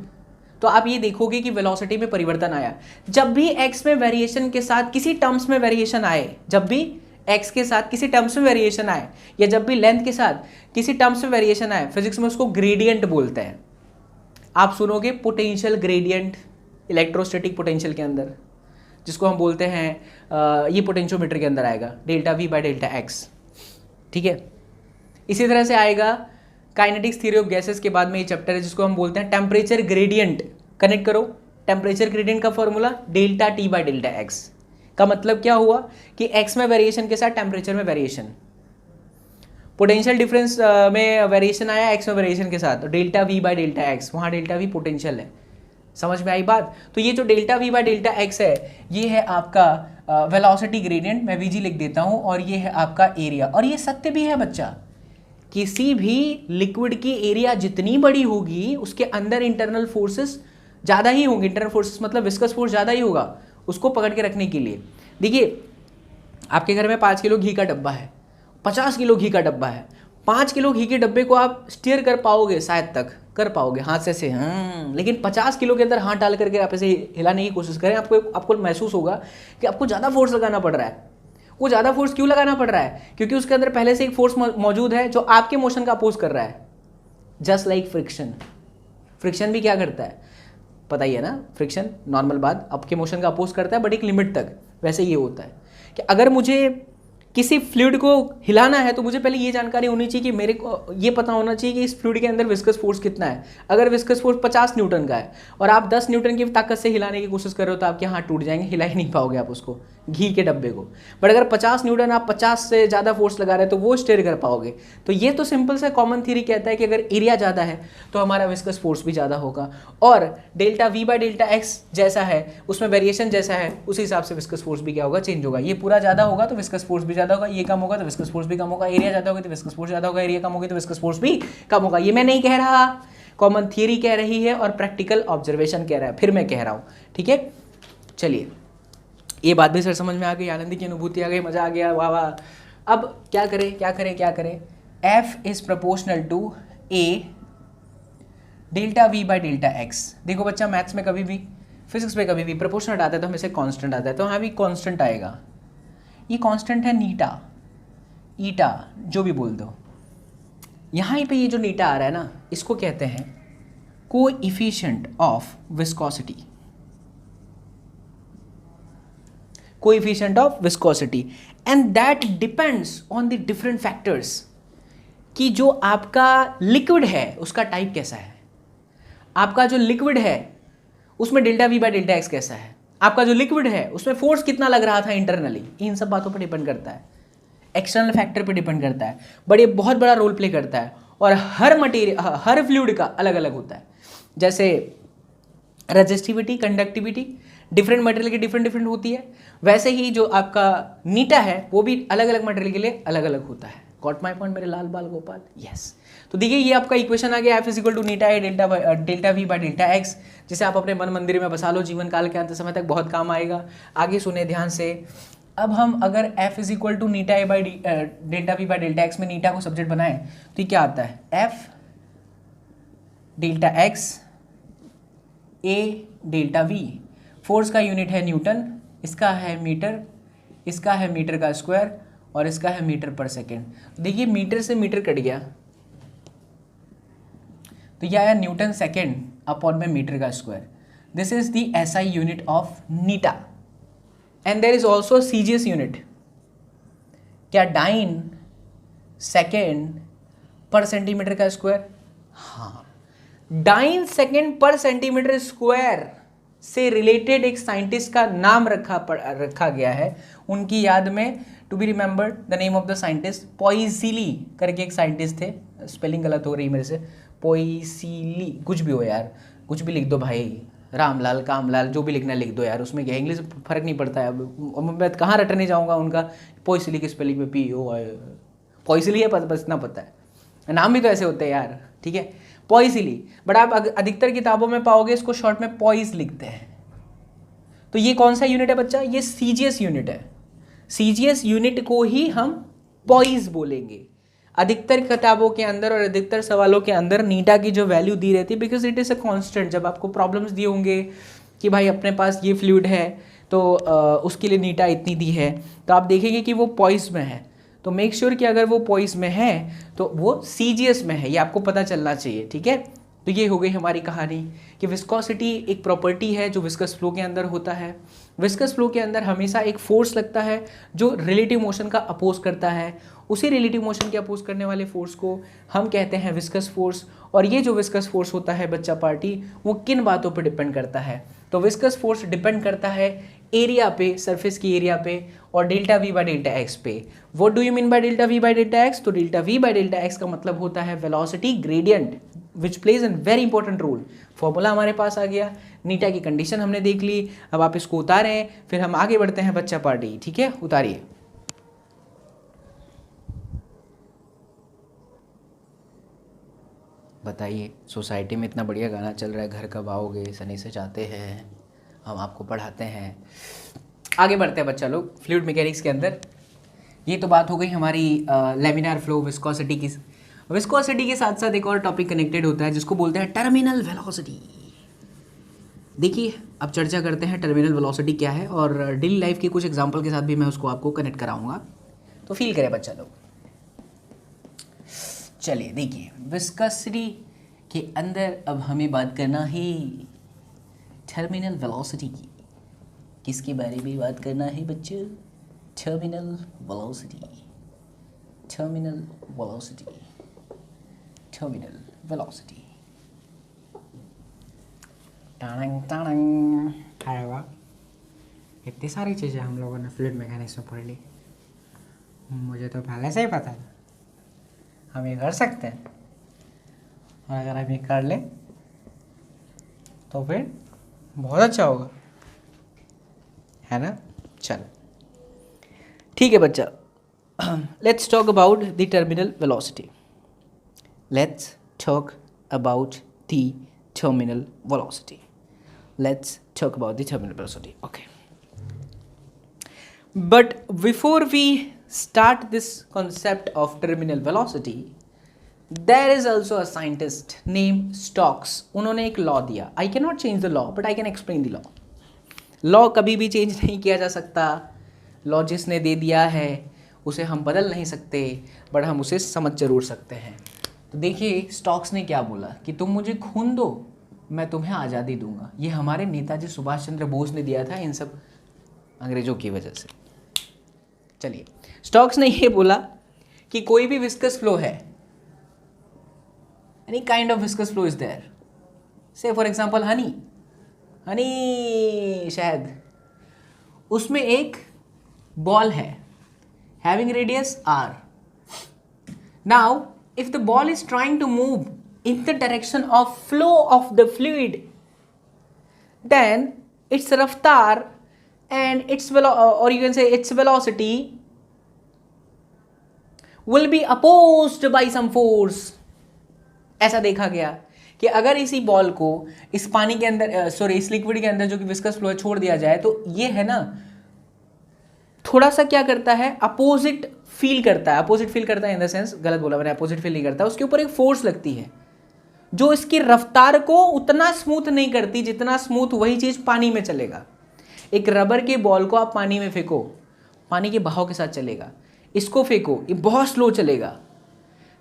तो आप ये देखोगे कि वेलोसिटी में परिवर्तन आया। जब भी x में वेरिएशन के साथ किसी टर्म्स में वेरिएशन आए, जब भी x के साथ किसी टर्म्स में वेरिएशन आए, या जब भी लेंथ के साथ किसी टर्म्स में वेरिएशन आए, फिजिक्स में उसको ग्रेडियंट बोलते हैं। आप सुनोगे पोटेंशियल ग्रेडियंट इलेक्ट्रोस्टैटिक पोटेंशियल के अंदर, जिसको हम बोलते हैं ये पोटेंशियोमीटर के अंदर आएगा, delta V by delta x. ठीक है, इसी तरह से आएगा काइनेटिक्स थ्योरी ऑफ गैसेस के बाद में ये चैप्टर है जिसको हम बोलते हैं टेम्परेचर ग्रेडियंट। कनेक्ट करो, टेम्परेचर ग्रेडियंट का formula delta T by delta X. का मतलब क्या हुआ कि एक्स में वेरिएशन के साथ टेम्परेचर में वेरिएशन। पोटेंशियल डिफरेंस में वेरिएशन आया एक्स में वेरिएशन के साथ, तो delta we by delta x, वहाँ डेल्टा वी पोटेंशियल है। समझ में आई बात? तो ये जो delta we by delta x है, ये है आपका वेलोसिटी ग्रेडियंट, मैं वीजी लिख देता हूँ, और ये है आपका एरिया। और ये सत्य भी है बच्चा, किसी भी लिक्विड की एरिया जितनी बड़ी होगी उसके अंदर इंटरनल फोर्सेस ज़्यादा ही होंगे। इंटरनल फोर्सेस मतलब विस्कस फोर्स ज़्यादा ही होगा उसको पकड़ के रखने के लिए। देखिए आपके घर में 5 किलो घी का डब्बा है, 50 किलो घी का डब्बा है, 5 किलो घी के डब्बे को आप स्टीयर कर पाओगे? शायद तक कर पाओगे हाथ से लेकिन 50 किलो के अंदर हाथ डाल करके आप ऐसे हिलाने की कोशिश करें, आपको महसूस होगा कि आपको ज़्यादा फोर्स लगाना पड़ रहा है। वो ज़्यादा फोर्स क्यों लगाना पड़ रहा है? क्योंकि उसके अंदर पहले से एक फोर्स मौजूद है जो आपके मोशन का अपोज कर रहा है। जस्ट लाइक फ्रिक्शन, फ्रिक्शन भी क्या करता है पता ही है ना? फ्रिक्शन नॉर्मल बात आपके मोशन का अपोज करता है बट एक लिमिट तक। वैसे ये होता है कि अगर मुझे किसी फ्लूइड को हिलाना है तो मुझे पहले ये जानकारी होनी चाहिए कि मेरे को ये पता होना चाहिए कि इस फ्लूइड के अंदर विस्कस फोर्स कितना है। अगर विस्कस फोर्स 50 न्यूटन का है और आप 10 न्यूटन की ताकत से हिलाने की कोशिश कर रहे हो तो आपके हाथ टूट जाएंगे, हिला ही नहीं पाओगे आप उसको, घी के डब्बे को। बट अगर 50 न्यूटन आप 50 से ज़्यादा फोर्स लगा रहे हैं तो वो स्टेयर कर पाओगे। तो ये तो सिंपल सा कॉमन थ्योरी कहता है कि अगर एरिया ज़्यादा है तो हमारा विस्कस फोर्स भी ज़्यादा होगा, और delta we by delta x जैसा है उसमें वेरिएशन जैसा है उसी हिसाब से विस्कस फोर्स भी क्या होगा, चेंज होगा। ये पूरा ज़्यादा होगा तो विस्कस फोर्स भी ज़्यादा होगा, ये कम होगा तो विस्कस फोर्स भी कम होगा, एरिया ज़्यादा होगा तो विस्कस फोर्स ज़्यादा होगा, एरिया कम होगा तो विस्कस फोर्स भी कम होगा। ये मैं नहीं कह रहा, कॉमन थियरी कह रही है और प्रैक्टिकल ऑब्जर्वेशन कह रहा है, फिर मैं कह रहा हूँ। ठीक है, चलिए ये बात भी सर समझ में आ गई, आनंद की अनुभूति आ गई, मजा आ गया, वाह वाह। अब क्या करें क्या करें क्या करें? F is proportional to A delta V by delta x. देखो बच्चा मैथ्स में कभी भी, फिजिक्स में कभी भी प्रोपोर्शनल आता है तो हमेशा कांस्टेंट आता है, तो यहाँ भी कांस्टेंट आएगा। ये कांस्टेंट है नीटा, ईटा जो भी बोल दो। यहाँ पे ये जो नीटा आ रहा है ना, इसको कहते हैं coefficient of viscosity, coefficient of viscosity, and that depends on the different factors कि जो आपका लिक्विड है उसका टाइप कैसा है, आपका जो लिक्विड है उसमें delta we by delta x कैसा है, आपका जो लिक्विड है उसमें फोर्स कितना लग रहा था इंटरनली, इन सब बातों पर डिपेंड करता है, एक्सटर्नल फैक्टर पे डिपेंड करता है। बट ये बहुत बड़ा रोल प्ले करता है और हर मटेरियल, हर फ्लूइड का अलग अलग होता है। जैसे रेजिस्टिविटी, कंडक्टिविटी डिफरेंट मटेरियल की डिफरेंट होती है, वैसे ही जो आपका नीटा है वो भी अलग अलग मटेरियल के लिए अलग अलग होता है। गॉट माई पॉइंट मेरे लाल बाल गोपाल? यस। तो देखिए ये आपका इक्वेशन आ गया, एफ इज इक्वल टू नीटा है delta we by delta x, जिसे आप अपने मन मंदिर में बसा लो, जीवन काल के अंत समय तक बहुत काम आएगा। आगे सुने ध्यान से। अब हम अगर f इज इक्वल टू नीटा A by delta V by delta x में नीटा को सब्जेक्ट बनाएं तो ये क्या आता है, f delta x A delta we. Force का यूनिट है न्यूटन, इसका है मीटर, इसका है मीटर का स्क्वायर और इसका है मीटर पर सेकेंड। देखिए मीटर से मीटर कट गया तो यह आया न्यूटन सेकेंड अपॉन में मीटर का square. This is the SI unit of eta. And there is also CGS unit, क्या डाइन सेकेंड पर सेंटीमीटर का स्क्वायर? हाँ, dyne second per centimetre square से रिलेटेड एक साइंटिस्ट का नाम रखा गया है उनकी याद में। To be remembered the name of the scientist, Poiseuille करके एक साइंटिस्ट थे, स्पेलिंग गलत हो रही मेरे से, पॉइसिली, कुछ भी हो यार, कुछ भी लिख दो भाई, रामलाल कामलाल जो भी लिखना लिख दो यार, उसमें क्या इंग्लिश फर्क नहीं पड़ता है। अब मैं कहाँ रटने जाऊँगा उनका, पॉइसिली की स्पेलिंग में PO पॉइसिली है, बस इतना पता है, नाम भी तो ऐसे होते हैं यार, ठीक है, पॉइसिली। बट आप अधिकतर किताबों में पाओगे इसको शॉर्ट में पॉइस लिखते हैं। तो ये कौन सा यूनिट है बच्चा, ये सीजीएस यूनिट है। सीजीएस यूनिट को ही हम पॉइस बोलेंगे। अधिकतर किताबों के अंदर और अधिकतर सवालों के अंदर नीटा की जो वैल्यू दी रहती है, because it is a constant. जब आपको प्रॉब्लम्स दिए होंगे कि भाई अपने पास ये फ्लूइड है तो उसके लिए नीटा इतनी दी है, तो आप देखेंगे कि वो पॉइस में है, तो मेक श्योर कि अगर वो पॉइस में है तो वो सीजीएस में है, ये आपको पता चलना चाहिए, ठीक है। तो ये हो गई हमारी कहानी कि विस्कोसिटी एक प्रॉपर्टी है जो विस्कस फ्लो के अंदर होता है। विस्कस फ्लो के अंदर हमेशा एक फोर्स लगता है जो रिलेटिव मोशन का अपोज करता है। उसी रिलेटिव मोशन के अपोज करने वाले फोर्स को हम कहते हैं विस्कस फोर्स। और ये जो विस्कस फोर्स होता है बच्चा पार्टी, वो किन बातों पर डिपेंड करता है? तो विस्कस फोर्स डिपेंड करता है एरिया पे, सरफेस की एरिया पे, और delta V by delta X पे। What do you mean by delta V by delta X? तो delta V by delta X का मतलब होता है velocity gradient which plays an very important role. Formula हमारे पास आ गया, नीटा की कंडीशन हमने देख ली, अब आप इसको उतारें, फिर हम आगे बढ़ते हैं बच्चा पार्टी। ठीक है, उतारिए। बताइए, सोसाइटी में इतना बढ़िया गाना चल रहा है, घर कब आओगे, सनी से जाते हैं, हम आपको पढ़ाते हैं। आगे बढ़ते हैं बच्चा लोग फ्लूइड मैकेनिक्स के अंदर। ये तो बात हो गई हमारी लेमिनार फ्लो, विस्कोसिटी की। विस्कोसिटी के साथ साथ एक और टॉपिक कनेक्टेड होता है जिसको बोलते हैं टर्मिनल वेलोसिटी। देखिए, अब चर्चा करते हैं टर्मिनल वेलोसिटी क्या है, और डेली लाइफ के कुछ एग्जांपल के साथ भी मैं उसको आपको कनेक्ट कराऊंगा, तो फील करें बच्चा लोग। चलिए देखिए, विस्कोसिटी के अंदर अब हमें बात करना है टर्मिनल वेलोसिटी की। किसके बारे में बात करना है बच्चों? Terminal velocity, terminal velocity, terminal velocity. टांग टांग, अरे वाह, इतनी सारी चीज़ें हम लोगों ने फ्लूइड मैकेनिक्स में पढ़ ली। मुझे तो पहले से ही पता था हम ये कर सकते हैं, और अगर हम ये कर लें तो फिर बहुत अच्छा होगा, है ना? चल ठीक है बच्चा, let's talk about the terminal velocity. Let's talk about the terminal velocity. Let's talk about the terminal velocity, okay. But before we start this concept of terminal velocity, there is also a scientist named Stokes. उन्होंने एक law दिया। I cannot change the law, but I can explain the law. Law कभी भी change नहीं किया जा सकता। Law जिसने दे दिया है उसे हम बदल नहीं सकते, बट हम उसे समझ जरूर सकते हैं। तो देखिए, स्टॉक्स ने क्या बोला कि तुम मुझे खून दो, मैं तुम्हें आज़ादी दूंगा। ये हमारे नेताजी सुभाष चंद्र बोस ने दिया था इन सब अंग्रेजों की वजह से। चलिए, स्टॉक्स ने ये बोला कि कोई भी विस्कस फ्लो है, any kind of viscous flow is there, say for example honey, शहद, उसमें एक बॉल है having radius r. Now if the ball is trying to move in the direction of flow of the fluid, then its रफ्तार and its or you can say its velocity will be opposed by some force. ऐसा देखा गया कि अगर इसी ball को इस पानी के अंदर इस लिक्विड के अंदर जो कि विस्कस फ्लो है छोड़ दिया जाए, तो ये है ना थोड़ा सा क्या करता है, अपोजिट फील करता है। अपोजिट फील करता है इन द सेंस, गलत बोला मैंने, अपोजिट फील नहीं करता, उसके ऊपर एक फोर्स लगती है जो इसकी रफ्तार को उतना स्मूथ नहीं करती जितना स्मूथ वही चीज पानी में चलेगा। एक रबर के बॉल को आप पानी में फेंको, पानी के बहाव के साथ चलेगा। इसको फेंको, ये बहुत स्लो चलेगा।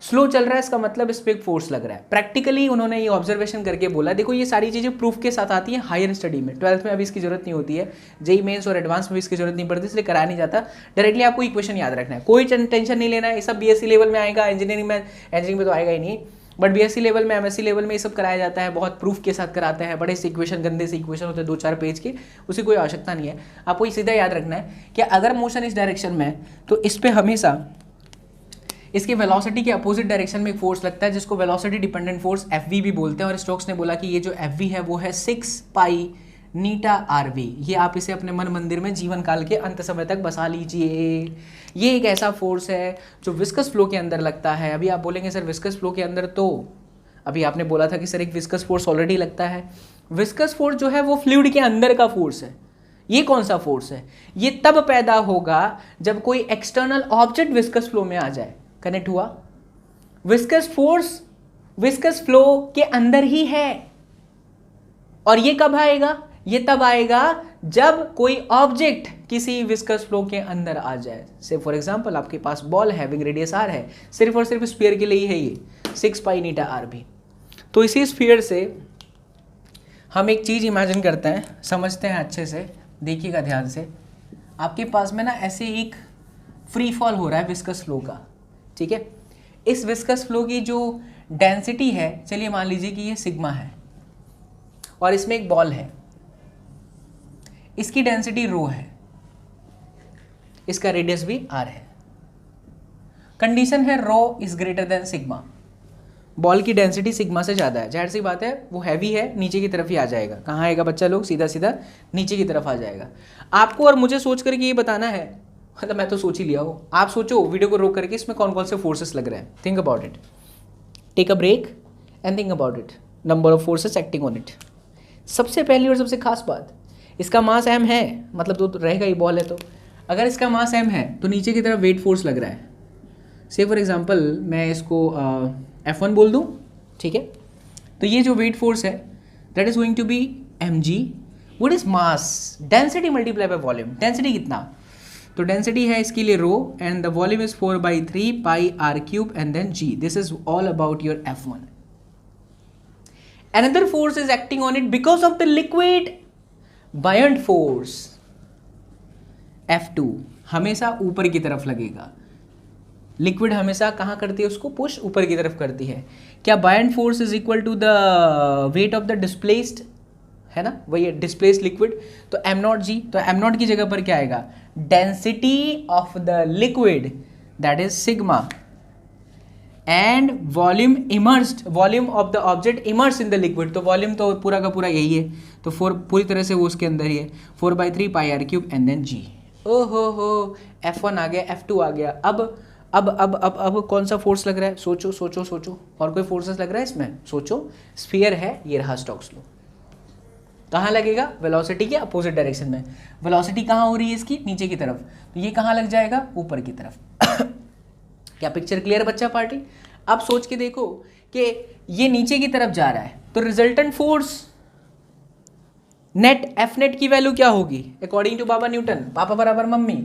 स्लो चल रहा है, इसका मतलब इस पर एक फोर्स लग रहा है। प्रैक्टिकली उन्होंने ये ऑब्जर्वेशन करके बोला। देखो, ये सारी चीज़ें प्रूफ के साथ आती हैं हायर स्टडी में। 12th में अभी इसकी जरूरत नहीं होती है, जेई मेंस और एडवांस में भी इसकी जरूरत नहीं पड़ती, इसलिए कराया नहीं जाता। डायरेक्टली आपको इक्वेशन याद रखना है, कोई टेंशन नहीं लेना है। ये सब बीएससी लेवल में आएगा, इंजीनियरिंग में तो आएगा ही नहीं, बट बीएससी लेवल में, एमएससी लेवल में ये सब कराया जाता है। बहुत प्रूफ के साथ कराते हैं, बड़े से इक्वेशन, गंदे से इक्वेशन होते हैं 2-4 पेज के, उसकी कोई आवश्यकता नहीं है। आपको ये सीधा याद रखना है कि अगर मोशन इस डायरेक्शन में है तो इस पे हमेशा इसके वेलोसिटी के अपोजिट डायरेक्शन में एक फोर्स लगता है जिसको वेलोसिटी डिपेंडेंट फोर्स एफवी भी बोलते हैं। और स्टोक्स ने बोला कि ये जो एफवी है वो है 6 पाई नीटा आरवी। ये आप इसे अपने मन मंदिर में जीवन काल के अंत समय तक बसा लीजिए। ये एक ऐसा फोर्स है जो विस्कस फ्लो के अंदर लगता है। अभी आप बोलेंगे सर विस्कस फ्लो के अंदर, तो अभी आपने बोला था कि सर एक विस्कस फोर्स ऑलरेडी लगता है। विस्कस फोर्स जो है वो फ्लूइड के अंदर का फोर्स है। ये कौन सा फोर्स है? ये तब पैदा होगा जब कोई एक्सटर्नल ऑब्जेक्ट विस्कस फ्लो में आ जाए। कनेक्ट हुआ? विस्कस फोर्स विस्कस फ्लो के अंदर ही है। और ये कब आएगा? ये तब आएगा जब कोई ऑब्जेक्ट किसी विस्कस फ्लो के अंदर आ जाए। से फॉर एग्जांपल आपके पास बॉल हैविंग रेडियस आर है, सिर्फ और सिर्फ स्फीयर के लिए ही है ये 6 पाई नीटा आर भी। तो इसी स्फीयर से हम एक चीज इमेजिन करते हैं, समझते हैं अच्छे से, देखिएगा ध्यान से। आपके पास में ना ऐसे एक फ्री फॉल हो रहा है विस्कस फ्लो का, ठीक है। इस विस्कस फ्लो की जो डेंसिटी है, चलिए मान लीजिए कि ये सिग्मा है और इसमें एक बॉल है। इसकी डेंसिटी रो है, इसका रेडियस भी आर है। कंडीशन है rho is greater than sigma. Ball की डेंसिटी सिग्मा से ज़्यादा है, जाहिर सी बात है वो हैवी है, नीचे की तरफ ही आ जाएगा। कहाँ आएगा बच्चा लोग? सीधा सीधा नीचे की तरफ आ जाएगा। आपको और मुझे सोच करके ये बताना है, मतलब मैं तो सोच ही लिया हो, आप सोचो वीडियो को रोक करके इसमें कौन कौन से फोर्सेस लग रहे हैं। Think about it, take a break and think about it, number of forces acting on it. सबसे पहली और सबसे खास बात, इसका मास m है, मतलब तो रहेगा ही, बॉल है तो। अगर इसका मास m है तो नीचे की तरफ वेट फोर्स लग रहा है। से फॉर एग्जांपल मैं इसको F1 बोल दूं, ठीक है? तो ये जो वेट फोर्स है that is going to be mg। What is mass? Density multiply by volume. Density कितना? तो डेंसिटी है इसके लिए rho and the volume is 4/3 pi are cube and then g। This is all about your F1। Another force is acting on it because of the liquid buoyant force F2 हमेशा ऊपर की तरफ लगेगा। Liquid हमेशा कहाँ करती है? उसको पुश ऊपर की तरफ करती है। क्या buoyant force is equal to the weight of the displaced, है ना? वही डिस्प्लेस्ड लिक्विड। तो m0g, तो m0 की जगह पर क्या आएगा? Density of the liquid that is sigma and volume immersed, volume of the object immerse in the liquid. तो वॉल्यूम तो पूरा का पूरा यही है, तो 4 पूरी तरह से वो उसके अंदर ही है। 4/3 pi are cube and then g। ओहो हो, F1 आ गया, F2 आ गया। अब कौन सा फोर्स लग रहा है? सोचो सोचो सोचो, और कोई फोर्सेस लग रहा है इसमें? सोचो। स्फीयर है, ये रहा स्टोक्स लॉ। कहाँ लगेगा? वेलोसिटी के अपोजिट डायरेक्शन में। वेलोसिटी कहाँ हो रही है इसकी? नीचे की तरफ। तो ये कहाँ लग जाएगा? ऊपर की तरफ। क्या पिक्चर क्लियर बच्चा पार्टी? अब सोच के देखो कि ये नीचे की तरफ जा रहा है, तो resultant force net F net की वैल्यू क्या होगी अकॉर्डिंग टू बाबा न्यूटन? पापा बराबर मम्मी।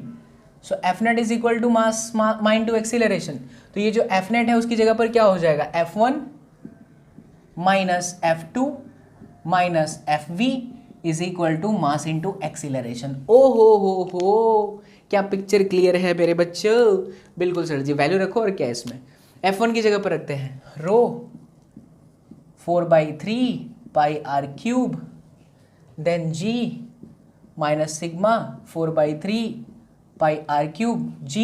So F net is equal to mass into acceleration. तो ये जो एफ नेट है उसकी जगह पर क्या हो जाएगा? F1 minus F2 minus FV is equal to mass into acceleration. ओ हो, क्या पिक्चर क्लियर है मेरे बच्चों? बिल्कुल सर जी। वैल्यू रखो और क्या है इसमें? F1 की जगह पर रखते हैं rho 4/3 pi are cube then g minus sigma 4/3 pi are cube g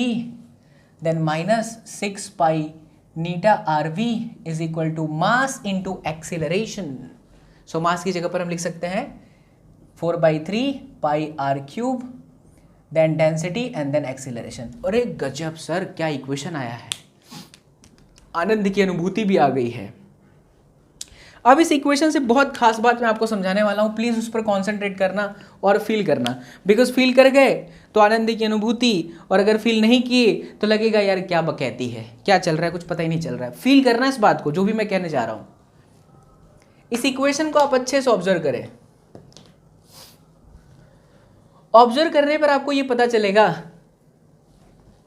then minus 6 pi eta R V is equal to mass into acceleration. So mass की जगह पर हम लिख सकते हैं 4/3 pi are cube then density and then acceleration. अरे गजब sir, क्या इक्वेशन आया है! आनंद की अनुभूति भी आ गई है। अब इस इक्वेशन से बहुत खास बात मैं आपको समझाने वाला हूँ, प्लीज़ उस पर कॉन्सेंट्रेट करना और फील करना। बिकॉज फील कर गए तो आनंद की अनुभूति, और अगर फील नहीं किए तो लगेगा यार क्या बकैती है, क्या चल रहा है, कुछ पता ही नहीं चल रहा है। फील करना इस बात को, जो भी मैं कहने जा रहा हूँ। इस इक्वेशन को आप अच्छे से ऑब्जर्व करें। ऑब्जर्व करने पर आपको ये पता चलेगा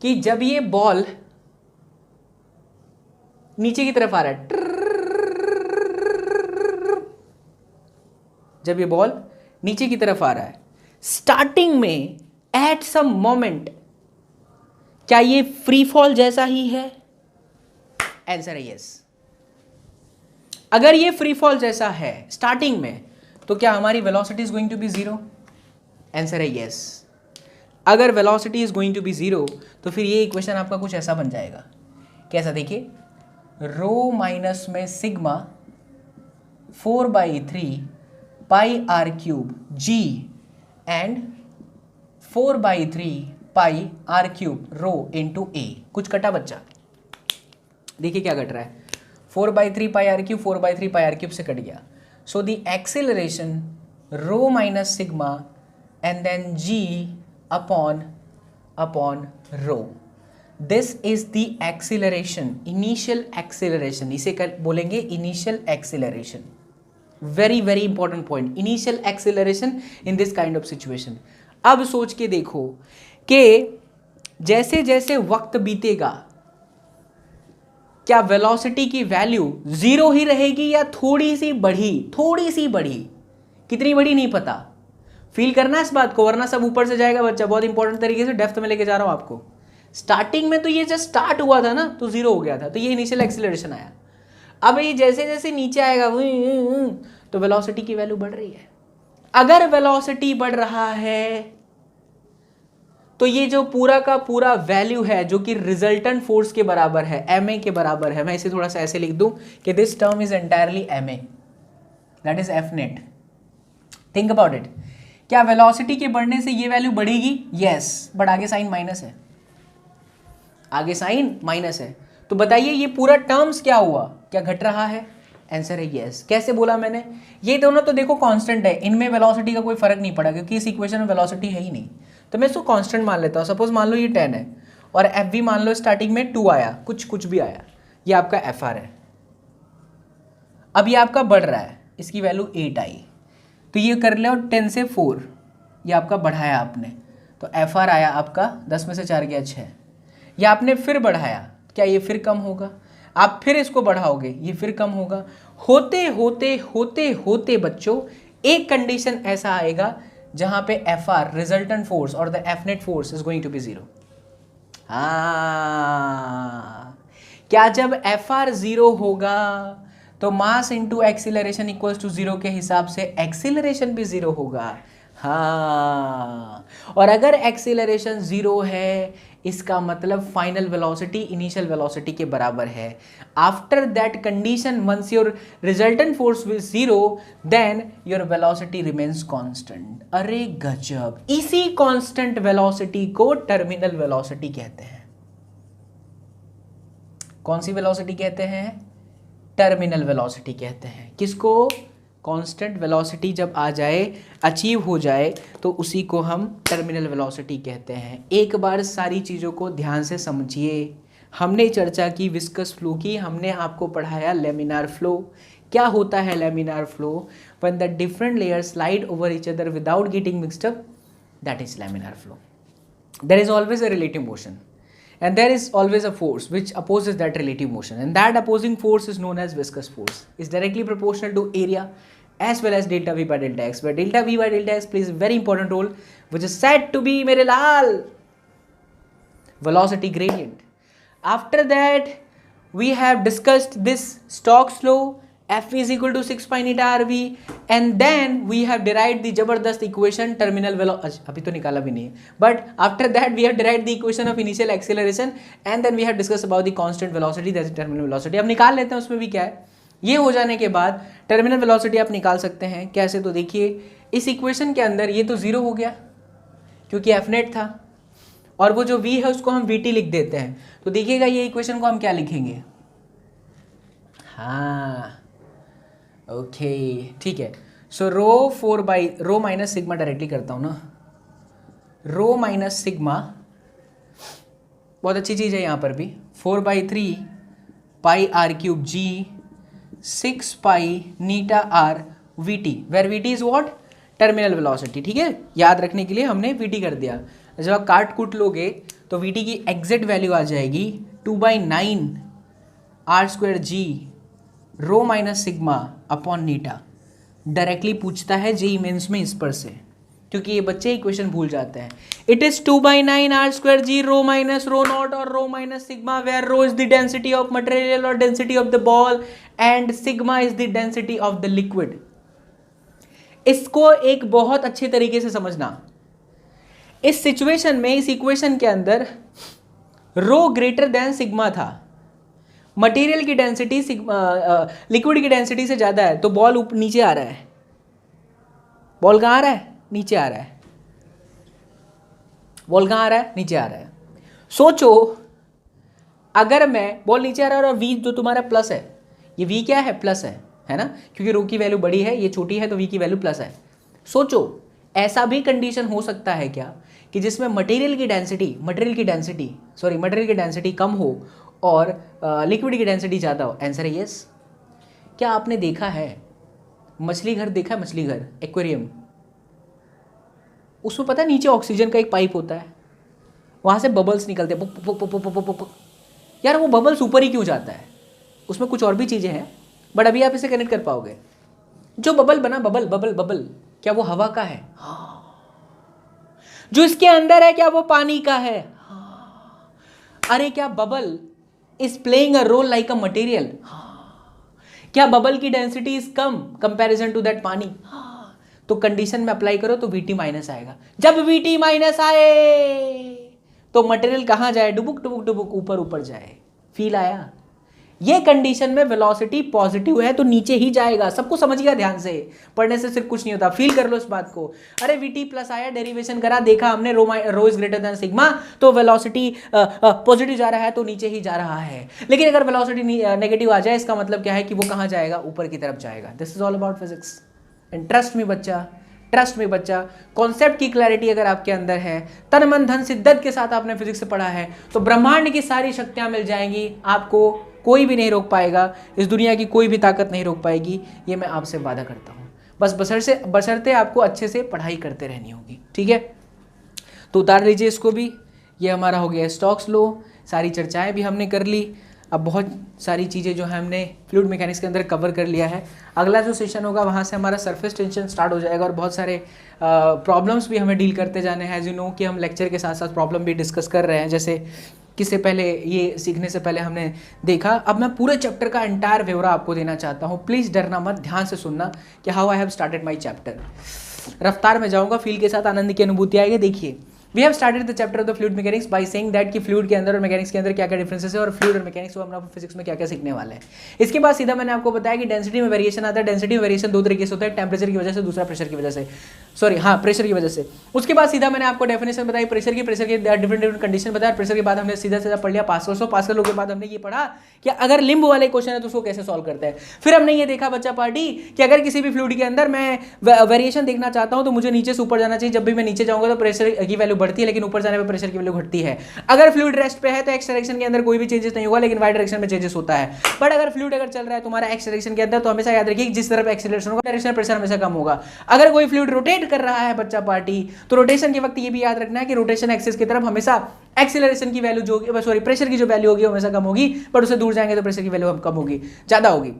कि जब ये बॉल नीचे की तरफ आ रहा है, जब ये बॉल नीचे की तरफ आ रहा है, स्टार्टिंग में एट सम मोमेंट, क्या ये फ्री फॉल जैसा ही है? आंसर है यस। अगर ये फ्री फॉल जैसा है स्टार्टिंग में, तो क्या हमारी velocity is going to be zero? Answer है यस। अगर velocity is going to be zero, तो फिर ये इक्वेशन आपका कुछ ऐसा बन जाएगा। कैसा? देखिए, रो माइनस में sigma 4/3 pi are cube G and 4/3 pi are cube rho into A. कुछ कटा बच्चा? देखिए क्या कट रहा है, 4/3 pi are cube 4/3 pi are cube से कट गया। So the acceleration rho minus sigma and then G upon rho. This is the acceleration, initial acceleration. इसे बोलेंगे initial acceleration. Very very important point, initial acceleration in this kind of situation. अब सोच के देखो कि जैसे जैसे वक्त बीतेगा, क्या वेलोसिटी की वैल्यू जीरो ही रहेगी या थोड़ी सी बढ़ी? कितनी बढ़ी नहीं पता। फील करना इस बात को, वरना सब ऊपर से जाएगा बच्चा। बहुत इंपॉर्टेंट तरीके से डेप्थ में लेके जा रहा हूं आपको। स्टार्टिंग में तो ये जस्ट स्टार्ट हुआ था ना, तो जीरो हो गया था, तो ये इनिशियल एक्सीलरेशन आया। अब ये जैसे जैसे नीचे आएगा तो वेलोसिटी की वैल्यू बढ़ रही है। अगर वेलोसिटी बढ़ रहा है तो ये जो पूरा का पूरा वैल्यू है जो कि रिजल्टेंट फोर्स के बराबर है, ma के बराबर है, मैं इसे थोड़ा सा ऐसे लिख दूं कि this term is entirely ma, that is F net. Think about it, क्या वेलोसिटी के बढ़ने से ये वैल्यू बढ़ेगी? यस, बट आगे साइन माइनस है, आगे साइन माइनस है। तो बताइए ये पूरा टर्म्स क्या हुआ, क्या घट रहा है? आंसर है यस। कैसे बोला मैंने? ये दोनों तो देखो कांस्टेंट है, इनमें वेलोसिटी का कोई फर्क नहीं पड़ा क्योंकि इस इक्वेशन में वेलोसिटी है ही नहीं, तो मैं इसको कांस्टेंट मान लेता हूँ। सपोज मान लो ये 10 है और एफ भी मान लो स्टार्टिंग में 2 आया, कुछ भी आया, ये आपका एफ आर है। अब ये आपका बढ़ रहा है, इसकी वैल्यू 8 आई, तो ये कर लो 10 से 4, ये आपका बढ़ाया आपने, तो एफ आर आया आपका 10 में से 4 गया 6। या आपने फिर बढ़ाया, क्या ये फिर कम होगा? आप फिर इसको बढ़ाओगे, ये फिर कम होगा। होते होते होते होते बच्चों एक कंडीशन ऐसा आएगा जहां पे एफ आर रिजल्टेंट फोर्स और the F net force is going to be 0। क्या जब एफ आर 0 होगा तो mass into acceleration equals to 0 के हिसाब से एक्सीलरेशन भी 0 होगा। हाँ, और अगर एक्सीलरेशन 0 है इसका मतलब फाइनल वेलोसिटी इनिशियल वेलोसिटी के बराबर है। After that condition once your resultant force is 0 then your velocity remains constant. अरे गजब, इसी कांस्टेंट वेलोसिटी को टर्मिनल वेलोसिटी कहते हैं। कौन सी वेलोसिटी कहते हैं? टर्मिनल वेलोसिटी कहते हैं। किसको? कांस्टेंट वेलोसिटी जब आ जाए, अचीव हो जाए, तो उसी को हम टर्मिनल वेलोसिटी कहते हैं। एक बार सारी चीज़ों को ध्यान से समझिए। हमने चर्चा की विस्कस फ्लो की, हमने आपको पढ़ाया लेमिनार फ्लो। क्या होता है laminar flow? When the different layers slide over each other without getting mixed up, that is laminar flow. There is always a relative motion and there is always a force which opposes that relative motion, and that opposing force is known as viscous force, is directly proportional to area as well as delta v by delta x, where delta v by delta x plays a very important role which is said to be mere lal velocity gradient. After that we have discussed this Stokes law, f is equal to 6 pi neta rv, and then we have derived the जबरदस्त equation terminal velocity, अभी तो निकाला भी नहीं है, but after that we have derived the equation of initial acceleration, and then we have discussed about the constant velocity, that is terminal velocity. अब निकाल लेते हैं उसमें भी क्या है। ये हो जाने के बाद टर्मिनल वेलोसिटी आप निकाल सकते हैं। कैसे? तो देखिए इस इक्वेशन के अंदर ये तो 0 हो गया क्योंकि एफ नेट था, और वो जो v है उसको हम vt लिख देते हैं। तो देखिएगा ये इक्वेशन को हम क्या लिखेंगे? हाँ ओके ठीक है। सो रो माइनस सिग्मा डायरेक्टली करता हूँ ना, रो माइनस सिग्मा बहुत अच्छी चीज़ है यहाँ पर भी, 4/3 pi are cube G 6 pi eta R V T, where V T is what? Terminal velocity. ठीक है, याद रखने के लिए हमने वी टी कर दिया। जब आप काट कूट लोगे तो वी टी की एग्जैक्ट वैल्यू आ जाएगी 2/9 are square ji rho minus sigma upon नीटा। डायरेक्टली पूछता है जेईई मेंस में इस पर से, क्योंकि ये बच्चे इक्वेशन भूल जाते हैं। It is 2/9 are square ji rho minus rho not और rho minus sigma, where rho is the density of material और density of the ball and sigma is the density of the liquid. इसको एक बहुत अच्छे तरीके से समझना। इस सिचुएशन में, इस इक्वेशन के अंदर रो ग्रेटर देन सिग्मा था, मटेरियल की डेंसिटी लिक्विड की डेंसिटी से ज़्यादा है, तो बॉल नीचे आ रहा है। बॉल कहाँ आ रहा है? नीचे आ रहा है। बॉल कहाँ आ रहा है? नीचे आ रहा है। सोचो अगर मैं, बॉल नीचे आ रहा है और v जो तुम्हारा प्लस है, ये v क्या है? प्लस है ना, क्योंकि रो की वैल्यू बड़ी है, ये छोटी है, तो v की वैल्यू प्लस है। सोचो ऐसा भी कंडीशन हो सकता है क्या कि जिसमें मटेरियल की डेंसिटी कम हो और लिक्विड की डेंसिटी ज़्यादा हो? आंसर है यस। क्या आपने देखा है मछली घर? देखा है मछली घर, एक्वेरियम? उसमें पता है नीचे ऑक्सीजन का एक पाइप होता है, वहाँ से बबल्स निकलते हैं, पुक पुक पुक पुक पुक। यार वो बबल्स ऊपर ही क्यों जाता है? उसमें कुछ और भी चीज़ें हैं, बट अभी आप इसे कनेक्ट कर पाओगे। जो बबल बना, बबल बबल बबल, क्या वो हवा का है? हाँ। जो इसके अंदर है क्या वो पानी का है? हाँ। अरे क्या bubble is playing a role like a material? क्या बबल की डेंसिटी इज कम कंपैरिजन टू दैट पानी? तो कंडीशन में अप्लाई करो तो VT माइनस आएगा। जब VT माइनस आए तो मटेरियल कहां जाए, डुबुक डुबुक डुबुक ऊपर ऊपर जाए। फील आया? ये कंडीशन में वेलोसिटी पॉजिटिव है तो नीचे ही जाएगा। सबको समझिएगा ध्यान से, पढ़ने से सिर्फ कुछ नहीं होता, फील कर लो इस बात को। अरे VT प्लस आया, डेरिवेशन करा, देखा हमने रो इज ग्रेटर देन सिग्मा, तो वेलोसिटी पॉजिटिव जा रहा है तो नीचे ही जा रहा है। लेकिन अगर वेलोसिटी नेगेटिव आ जाए, इसका मतलब क्या है कि वो कहां जाएगा, ऊपर की तरफ जाएगा। This is all about physics and trust me बच्चा, ट्रस्ट में बच्चा, कॉन्सेप्ट की क्लैरिटी अगर आपके अंदर है, तन मन धन शिद्दत के साथ आपने फिजिक्स से पढ़ा है, तो ब्रह्मांड की सारी शक्तियां मिल जाएंगी आपको। कोई भी नहीं रोक पाएगा, इस दुनिया की कोई भी ताकत नहीं रोक पाएगी, ये मैं आपसे वादा करता हूँ। बस बशर्ते आपको अच्छे से पढ़ाई करते रहनी होगी, ठीक है। तो उतार लीजिए इसको भी। ये हमारा हो गया स्टोक्स लॉ, सारी चर्चाएं भी हमने कर ली। अब बहुत सारी चीज़ें जो है हमने फ्लूइड मैकेनिक्स के अंदर कवर कर लिया है। अगला जो सेशन होगा वहाँ से हमारा सरफेस टेंशन स्टार्ट हो जाएगा और बहुत सारे प्रॉब्लम्स भी हमें डील करते जाने हैं। एज यू नो कि हम लेक्चर के साथ साथ प्रॉब्लम भी डिस्कस कर रहे हैं। जैसे किससे पहले, ये सीखने से पहले हमने देखा। अब मैं पूरे चैप्टर का एंटायर ब्यौरा आपको देना चाहता हूँ। प्लीज़ डरना मत, ध्यान से सुनना कि how I have started my chapter. रफ्तार में जाऊँगा, फील के साथ आनंद की अनुभूति आएगी। देखिए, we have started the chapter of the fluid mechanics by saying that कि फ्लूइड के अंदर और मैकेनिक्स के अंदर क्या क्या डिफरेंसेस है, और फ्लूइड और मैकेनिक्स को हम आपको फिजिक्स में क्या क्या सीखने वाले हैं। इसके बाद सीधा मैंने आपको बताया कि डेंसिटी में वेरिएशन आता है। डेंसिटी में वेरिएशन दो तरीके से होता है, टेम्परेचर की वजह से, दूसरा प्रेशर की वजह से, प्रेशर की वजह से। उसके बाद सीधा मैंने आपको डेफिनेशन बताई प्रेशर की डिफरेंट कंडीशन बताया। प्रेशर के बाद हमने सीधा सीधा पढ़ लिया पास्कल। सो पास्कल लॉ के बाद हमने ये पढ़ा कि अगर लिम्ब वाले क्वेश्चन है तो उसको कैसे सॉल्व करते हैं। फिर हमने ये देखा बच्चा पार्टी कि अगर किसी भी फ्लूइड के अंदर मैं वेरिएशन देखना चाहता हूं तो मुझे नीचे से ऊपर जाना चाहिए। जब भी मैं नीचे जाऊंगा तो प्रेशर की वैल्यू बढ़ती है, लेकिन ऊपर जाने पर प्रेशर की वैल्यू घटती है। अगर फ्लूइड रेस्ट पे है तो एक्स डायरेक्शन के अंदर कोई भी चेंजेस नहीं होगा, लेकिन वाई डायरेक्शन में चेंजेस होता है। बट अगर फ्लूइड अगर चल रहा है तुम्हारा एक्स डायरेक्शन के अंदर, तो हमेशा याद रखिए जिस तरफ एक्सीलरेशन होगा डायरेक्शन प्रेशर हमेशा कम होगा। अगर कोई फ्लूइड रोटेट कर रहा है बच्चा पार्टी, तो रोटेशन के वक्त ये भी याद रखना है कि रोटेशन एक्सिस की तरफ हमेशा एक्सीलरेशन की वैल्यू जो होगी, प्रेशर की जो वैल्यू होगी हमेशा कम होगी, बट उससे दूर जाएंगे तो प्रेशर की वैल्यू कम होगी, ज्यादा होगी।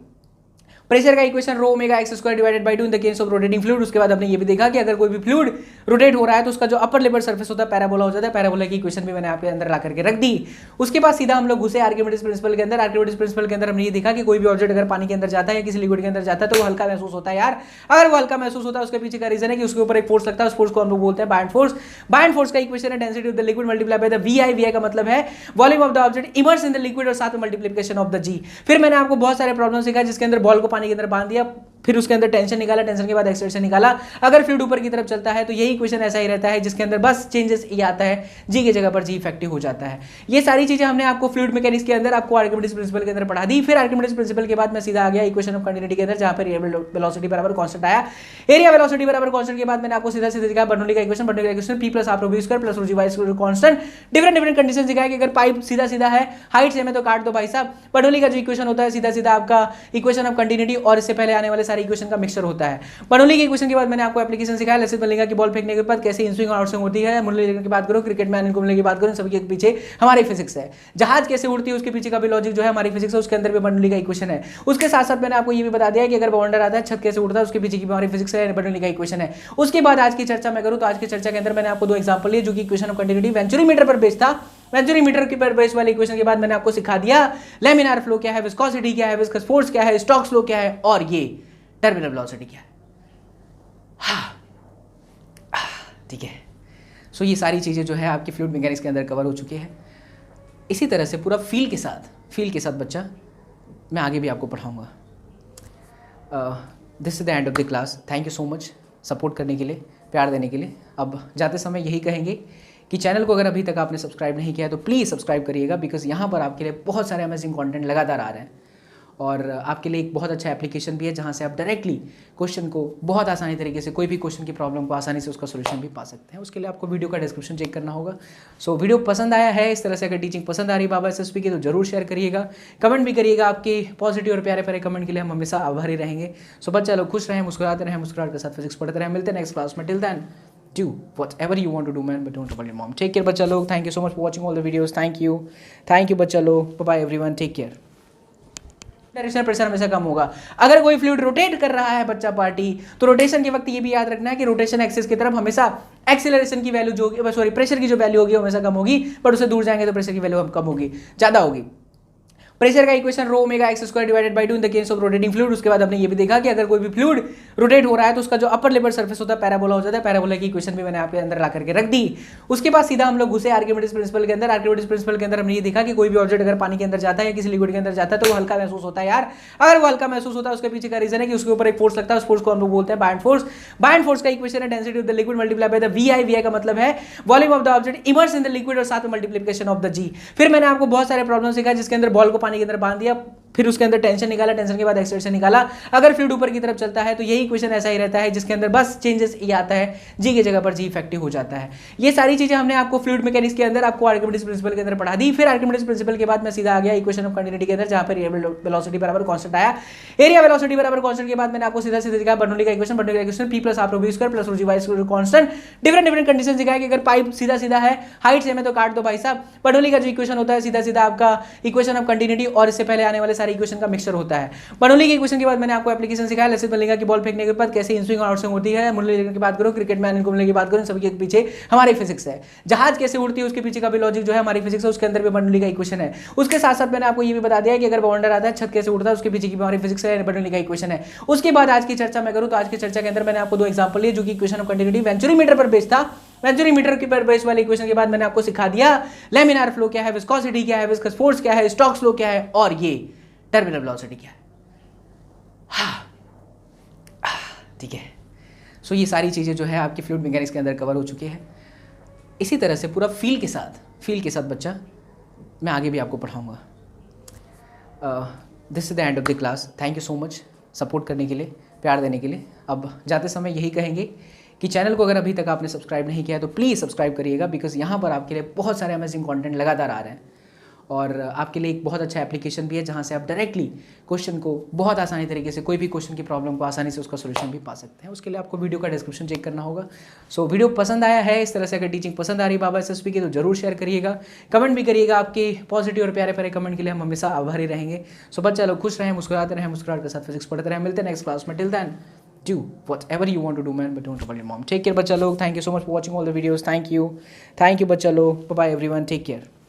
प्रेशर का equation row omega x square divided by 2 in the case of rotating fluid. उसके बाद हमने ये भी देखा कि अगर कोई भी फ्लूइड रोटेट हो रहा है तो उसका जो अपर लेवल सरफेस होता है पैराबोला हो जाता है। पैराबोला की इक्वेशन भी मैंने आपके अंदर ला करके रख दी। उसके बाद सीधा हम लोग घुसे आर्किमिडीज प्रिंसिपल के अंदर। आर्किमिडीज प्रिंसिपल के अंदर हमने ये देखा कि कोई भी ऑब्जेक्ट अगर पानी के अंदर जाता है या किसी लिक्विड के अंदर जाता है तो वो हल्का महसूस होता है। यार अगर वो हल्का महसूस होता है उसके पीछे का रीजन है कि उसके ऊपर एक फोर्स लगता है। उस फोर्स को हम लोग बोलते हैं बायंट फोर्स। बायंट फोर्स का इक्वेशन है density of the liquid multiply by the V का मतलब है volume of the object immerse in the liquid और साथ में मल्टीप्लिकेशन ऑफ द जी। फिर मैंने आपको बहुत सारे प्रॉब्लम सिखाया जिसके अंदर बॉल को पानी के अंदर बांध दिया, फिर उसके अंदर टेंशन निकाला, टेंशन के बाद एक्सेलरेशन निकाला। अगर फ्लूइड ऊपर की तरफ चलता है तो यही इक्वेशन ऐसा ही रहता है जिसके अंदर बस चेंजेस ये आता है, जी की जगह पर जी इफेक्टिव हो जाता है। ये सारी चीजें हमने आपको फ्लूइड मैकेनिक्स के अंदर आपको आर्किमिडीज प्रिंसिपल के अंदर पढ़ा दी। फिर आर्किमिडीज प्रिंसिपल के बाद मैं सीधा आ गया इक्वेशन ऑफ कंटिन्यूटी के अंदर, जहां पर एरिया वेलोसिटी बराबर कांस्टेंट आया। एरिया वेलोसिटी बराबर कांस्टेंट के बाद मैंने आपको सीधा सीधा दिखाया बर्नौली का इक्वेशन। बर्नौली का equation p plus half rho v square plus रो g y square constant. Different condition दिखाया कि अगर पाइप सीधा सीधा है, हाइट सेम है तो काट दो भाई साहब। बर्नौली का जो इक्वेशन होता है सीधा सीधा आपका इक्वेशन ऑफ कंटिन्यूटी और इससे पहले आने वाले सारे इक्वेशन का मिक्सचर होता है। बर्नौली के इक्वेशन के बाद मैंने आपको एप्लीकेशन सिखाया लसित मलिंगा की बॉल फेंकने के बाद कैसे इनस्विंग और आउटस्विंग होती है। मुरली की बात करो, क्रिकेट मैन इनको की बात करो, सभी के पीछे हमारी फिजिक्स है। जहाज कैसे उड़ती है उसके पीछे का भी लॉजिक जो है हमारी फिजिक्स है, उसके अंदर भी बर्नौली का इक्वेशन है। उसके साथ साथ मैंने आपको ये भी बता दिया कि अगर बाउंडर आता है छत कैसे उड़ता है उसके पीछे की हमारी फिजिक्स है, बर्नौली का इक्वेशन है। उसके बाद आज की चर्चा मैं करूं तो आज की चर्चा के अंदर मैंने आपको दो एग्जांपल लिए जो कि इक्वेशन ऑफ कंटिन्यूटी वेंचुरीमीटर पर बेस्ड था। वेंचुरीमीटर के पर बेस्ड वाले इक्वेशन के बाद मैंने आपको सिखा दिया लैमिनार फ्लो क्या है, विस्कोसिटी क्या है, विस्कस फोर्स क्या है, स्टोक्स लॉ क्या है और ये टर्मिनल वेलोसिटी क्या है। ठीक है, सो ये सारी चीज़ें जो है आपकी फ्लूइड मैकेनिक्स के अंदर कवर हो चुकी है। इसी तरह से पूरा फील के साथ बच्चा मैं आगे भी आपको पढ़ाऊंगा। This is the end of the class. Thank you so much support करने के लिए, प्यार देने के लिए। अब जाते समय यही कहेंगे कि चैनल को अगर अभी तक आपने सब्सक्राइब नहीं किया तो प्लीज़ सब्सक्राइब करिएगा, बिकॉज यहाँ पर आपके लिए बहुत सारे अमेजिंग कंटेंट लगातार आ रहे हैं और आपके लिए एक बहुत अच्छा एप्लीकेशन भी है जहाँ से आप डायरेक्टली क्वेश्चन को बहुत आसानी तरीके से, कोई भी क्वेश्चन की प्रॉब्लम को आसानी से उसका सोल्यूशन भी पा सकते हैं। उसके लिए आपको वीडियो का डिस्क्रिप्शन चेक करना होगा। सो वीडियो पसंद आया है, इस तरह से अगर टीचिंग पसंद आ रही है बाबा एसएसपी की तो जरूर शेयर करिएगा, कमेंट भी करिएगा। आपके पॉजिटिव और प्यारे प्यारे कमेंट के लिए हम हमेशा आभारी रहेंगे। सो बच्चा लोग खुश रहें, मुस्कुराते रहें, मुस्कुराहट के साथ फिजिक्स पढ़ते रहें। मिलते हैं नेक्स्ट क्लास में। Till then do whatever you want to do man, but don't trouble your mom. Take care बच्चा लोग, thank you so much for watching all the videos. thank you बच्चा लोग, bye bye everyone, take care. Directional pressure हमेशा कम होगा। अगर कोई fluid rotate कर रहा है बच्चा पार्टी, तो रोटेशन के वक्त ये भी याद रखना है कि रोटेशन एक्सिस की तरफ हमेशा एक्सीलरेशन की वैल्यू जो प्रेशर की जो वैल्यू होगी हमेशा कम होगी, बट उससे दूर जाएंगे तो प्रेशर की वैल्यू कम होगी, ज्यादा होगी। प्रेशर का equation row omega x square divided by 2 in the case of rotating fluid. उसके बाद हमने ये भी देखा कि अगर कोई भी फ्लूइड रोटेट हो रहा है तो उसका जो अपर लेवल सरफेस होता है पैराबोला हो जाता है। पैराबोला की इक्वेशन भी मैंने आपके अंदर ला करके रख दी। उसके बाद सीधा हम लोग घुसे आर्किमिडीज प्रिंसिपल के अंदर। आर्किमिडीज प्रिंसिपल के अंदर हमने ये देखा कि कोई भी ऑब्जेक्ट अगर पानी के अंदर जाता है या किसी लिक्विड के अंदर जाता है तो वो हल्का महसूस होता है यार। अगर वो हल्का महसूस होता है उसके पीछे का रीजन है कि उसके ऊपर एक फोर्स लगता है, उस फोर्स को हम लोग बोलते हैं बायंट फोर्स। बायंट फोर्स का इक्वेशन है density of the liquid multiply by the V का मतलब है volume of the object immerse in the liquid और साथ में मल्टीप्लिकेशन ऑफ द जी। फिर मैंने आपको बहुत सारे प्रॉब्लम सिखाया जिसके अंदर बॉल को पानी के अंदर बांध दिया, फिर उसके अंदर टेंशन निकाला, टेंशन के बाद एक्सेलरेशन निकाला। अगर फ्लूइड ऊपर की तरफ चलता है तो यही इक्वेशन ऐसा ही रहता है जिसके अंदर बस चेंजेस ये आता है, जी की जगह पर जी इफेक्टिव हो जाता है। ये सारी चीजें हमने आपको फ्लूइड मैकेनिक्स के अंदर आपको आर्किमिडीज प्रिंसिपल के अंदर पढ़ा दी। फिर आर्किमिडीज प्रिंसिपल के बाद मैं सीधा आ गया इक्वेशन ऑफ कंटिन्यूटी के अंदर जहां पर एरिया वेलोसिटी बराबर कांस्टेंट आया। एरिया वेलोसिटी बराबर कांस्टेंट के बाद मैंने आपको सीधा सीधा दिखाया बर्नौली का इक्वेशन। बर्नौली का equation p + r/v² + ρg/y square constant. Different condition दिखाया कि अगर पाइप सीधा सीधा है, हाइट सेम है तो काट दो भाई साहब। बर्नौली का जो इक्वेशन होता है सीधा सीधा आपका इक्वेशन ऑफ कंटिन्यूटी और इससे पहले आने वाले सारे इक्वेशन का मिक्सचर होता है। बर्नौली के इक्वेशन के बाद मैंने आपको एप्लीकेशन सिखाया लेसिस मलिंगा की बॉल फेंकने के बाद कैसे इनस्विंग और आउटस्विंग होती है। मुरली की बात करो, क्रिकेट मैन इनको की बात करो, सभी के पीछे हमारी फिजिक्स है। जहाज कैसे उड़ती है उसके पीछे का भी लॉजिक जो है हमारी फिजिक्स है, उसके अंदर भी बर्नौली का इक्वेशन है। उसके साथ साथ मैंने आपको ये भी बता दिया कि अगर बाउंडर आता है छत कैसे उड़ता है उसके पीछे की हमारी फिजिक्स है, बर्नौली का इक्वेशन है। उसके बाद आज की चर्चा मैं करूं तो आज की चर्चा के अंदर मैंने आपको दो एग्जांपल लिए जो कि इक्वेशन ऑफ कंटिन्यूटी वेंचुरीमीटर पर बेस्ड था। वेंचुरीमीटर के पर बेस वाले इक्वेशन के बाद मैंने आपको सिखा दिया लैमिनार फ्लो क्या है, विस्कोसिटी क्या है, विस्कस फोर्स क्या है, स्टोक्स लॉ क्या है और ये टर्मिनल वेलोसिटी क्या है। ठीक है, सो ये सारी चीजें जो है आपकी फ्लूइड मैकेनिक्स के अंदर कवर हो चुकी है। इसी तरह से पूरा फील के साथ बच्चा मैं आगे भी आपको पढ़ाऊंगा। This is the end of the class. Thank you so much support करने के लिए, प्यार देने के लिए। अब जाते समय यही कहेंगे कि चैनल को अगर अभी तक आपने सब्सक्राइब नहीं किया तो प्लीज़ सब्सक्राइब करिएगा, बिकॉज यहाँ पर आपके लिए बहुत सारे अमेजिंग कंटेंट लगातार आ रहे हैं और आपके लिए एक बहुत अच्छा एप्लीकेशन भी है जहाँ से आप डायरेक्टली क्वेश्चन को बहुत आसानी तरीके से, कोई भी क्वेश्चन की प्रॉब्लम को आसानी से उसका सोल्यूशन भी पा सकते हैं। उसके लिए आपको वीडियो का डिस्क्रिप्शन चेक करना होगा। सो वीडियो पसंद आया है, इस तरह से अगर टीचिंग पसंद आ रही है बाबा SSP की तो जरूर शेयर करिएगा, कमेंट भी करिएगा। आपके पॉजिटिव और प्यारे प्यारे कमेंट के लिए हम हमेशा आभारी रहेंगे। सो बच्चा लोग खुश रहें, मुस्कुराते रहें, मुस्कुराहट के साथ फिजिक्स पढ़ते रहें। मिलते हैं नेक्स्ट क्लास में। Till then do whatever you want to do man, but don't trouble your mom. Take care बच्चा लोग. Thank you so much for watching all the videos. Thank you बच्चा लोग. Bye bye everyone. Take care.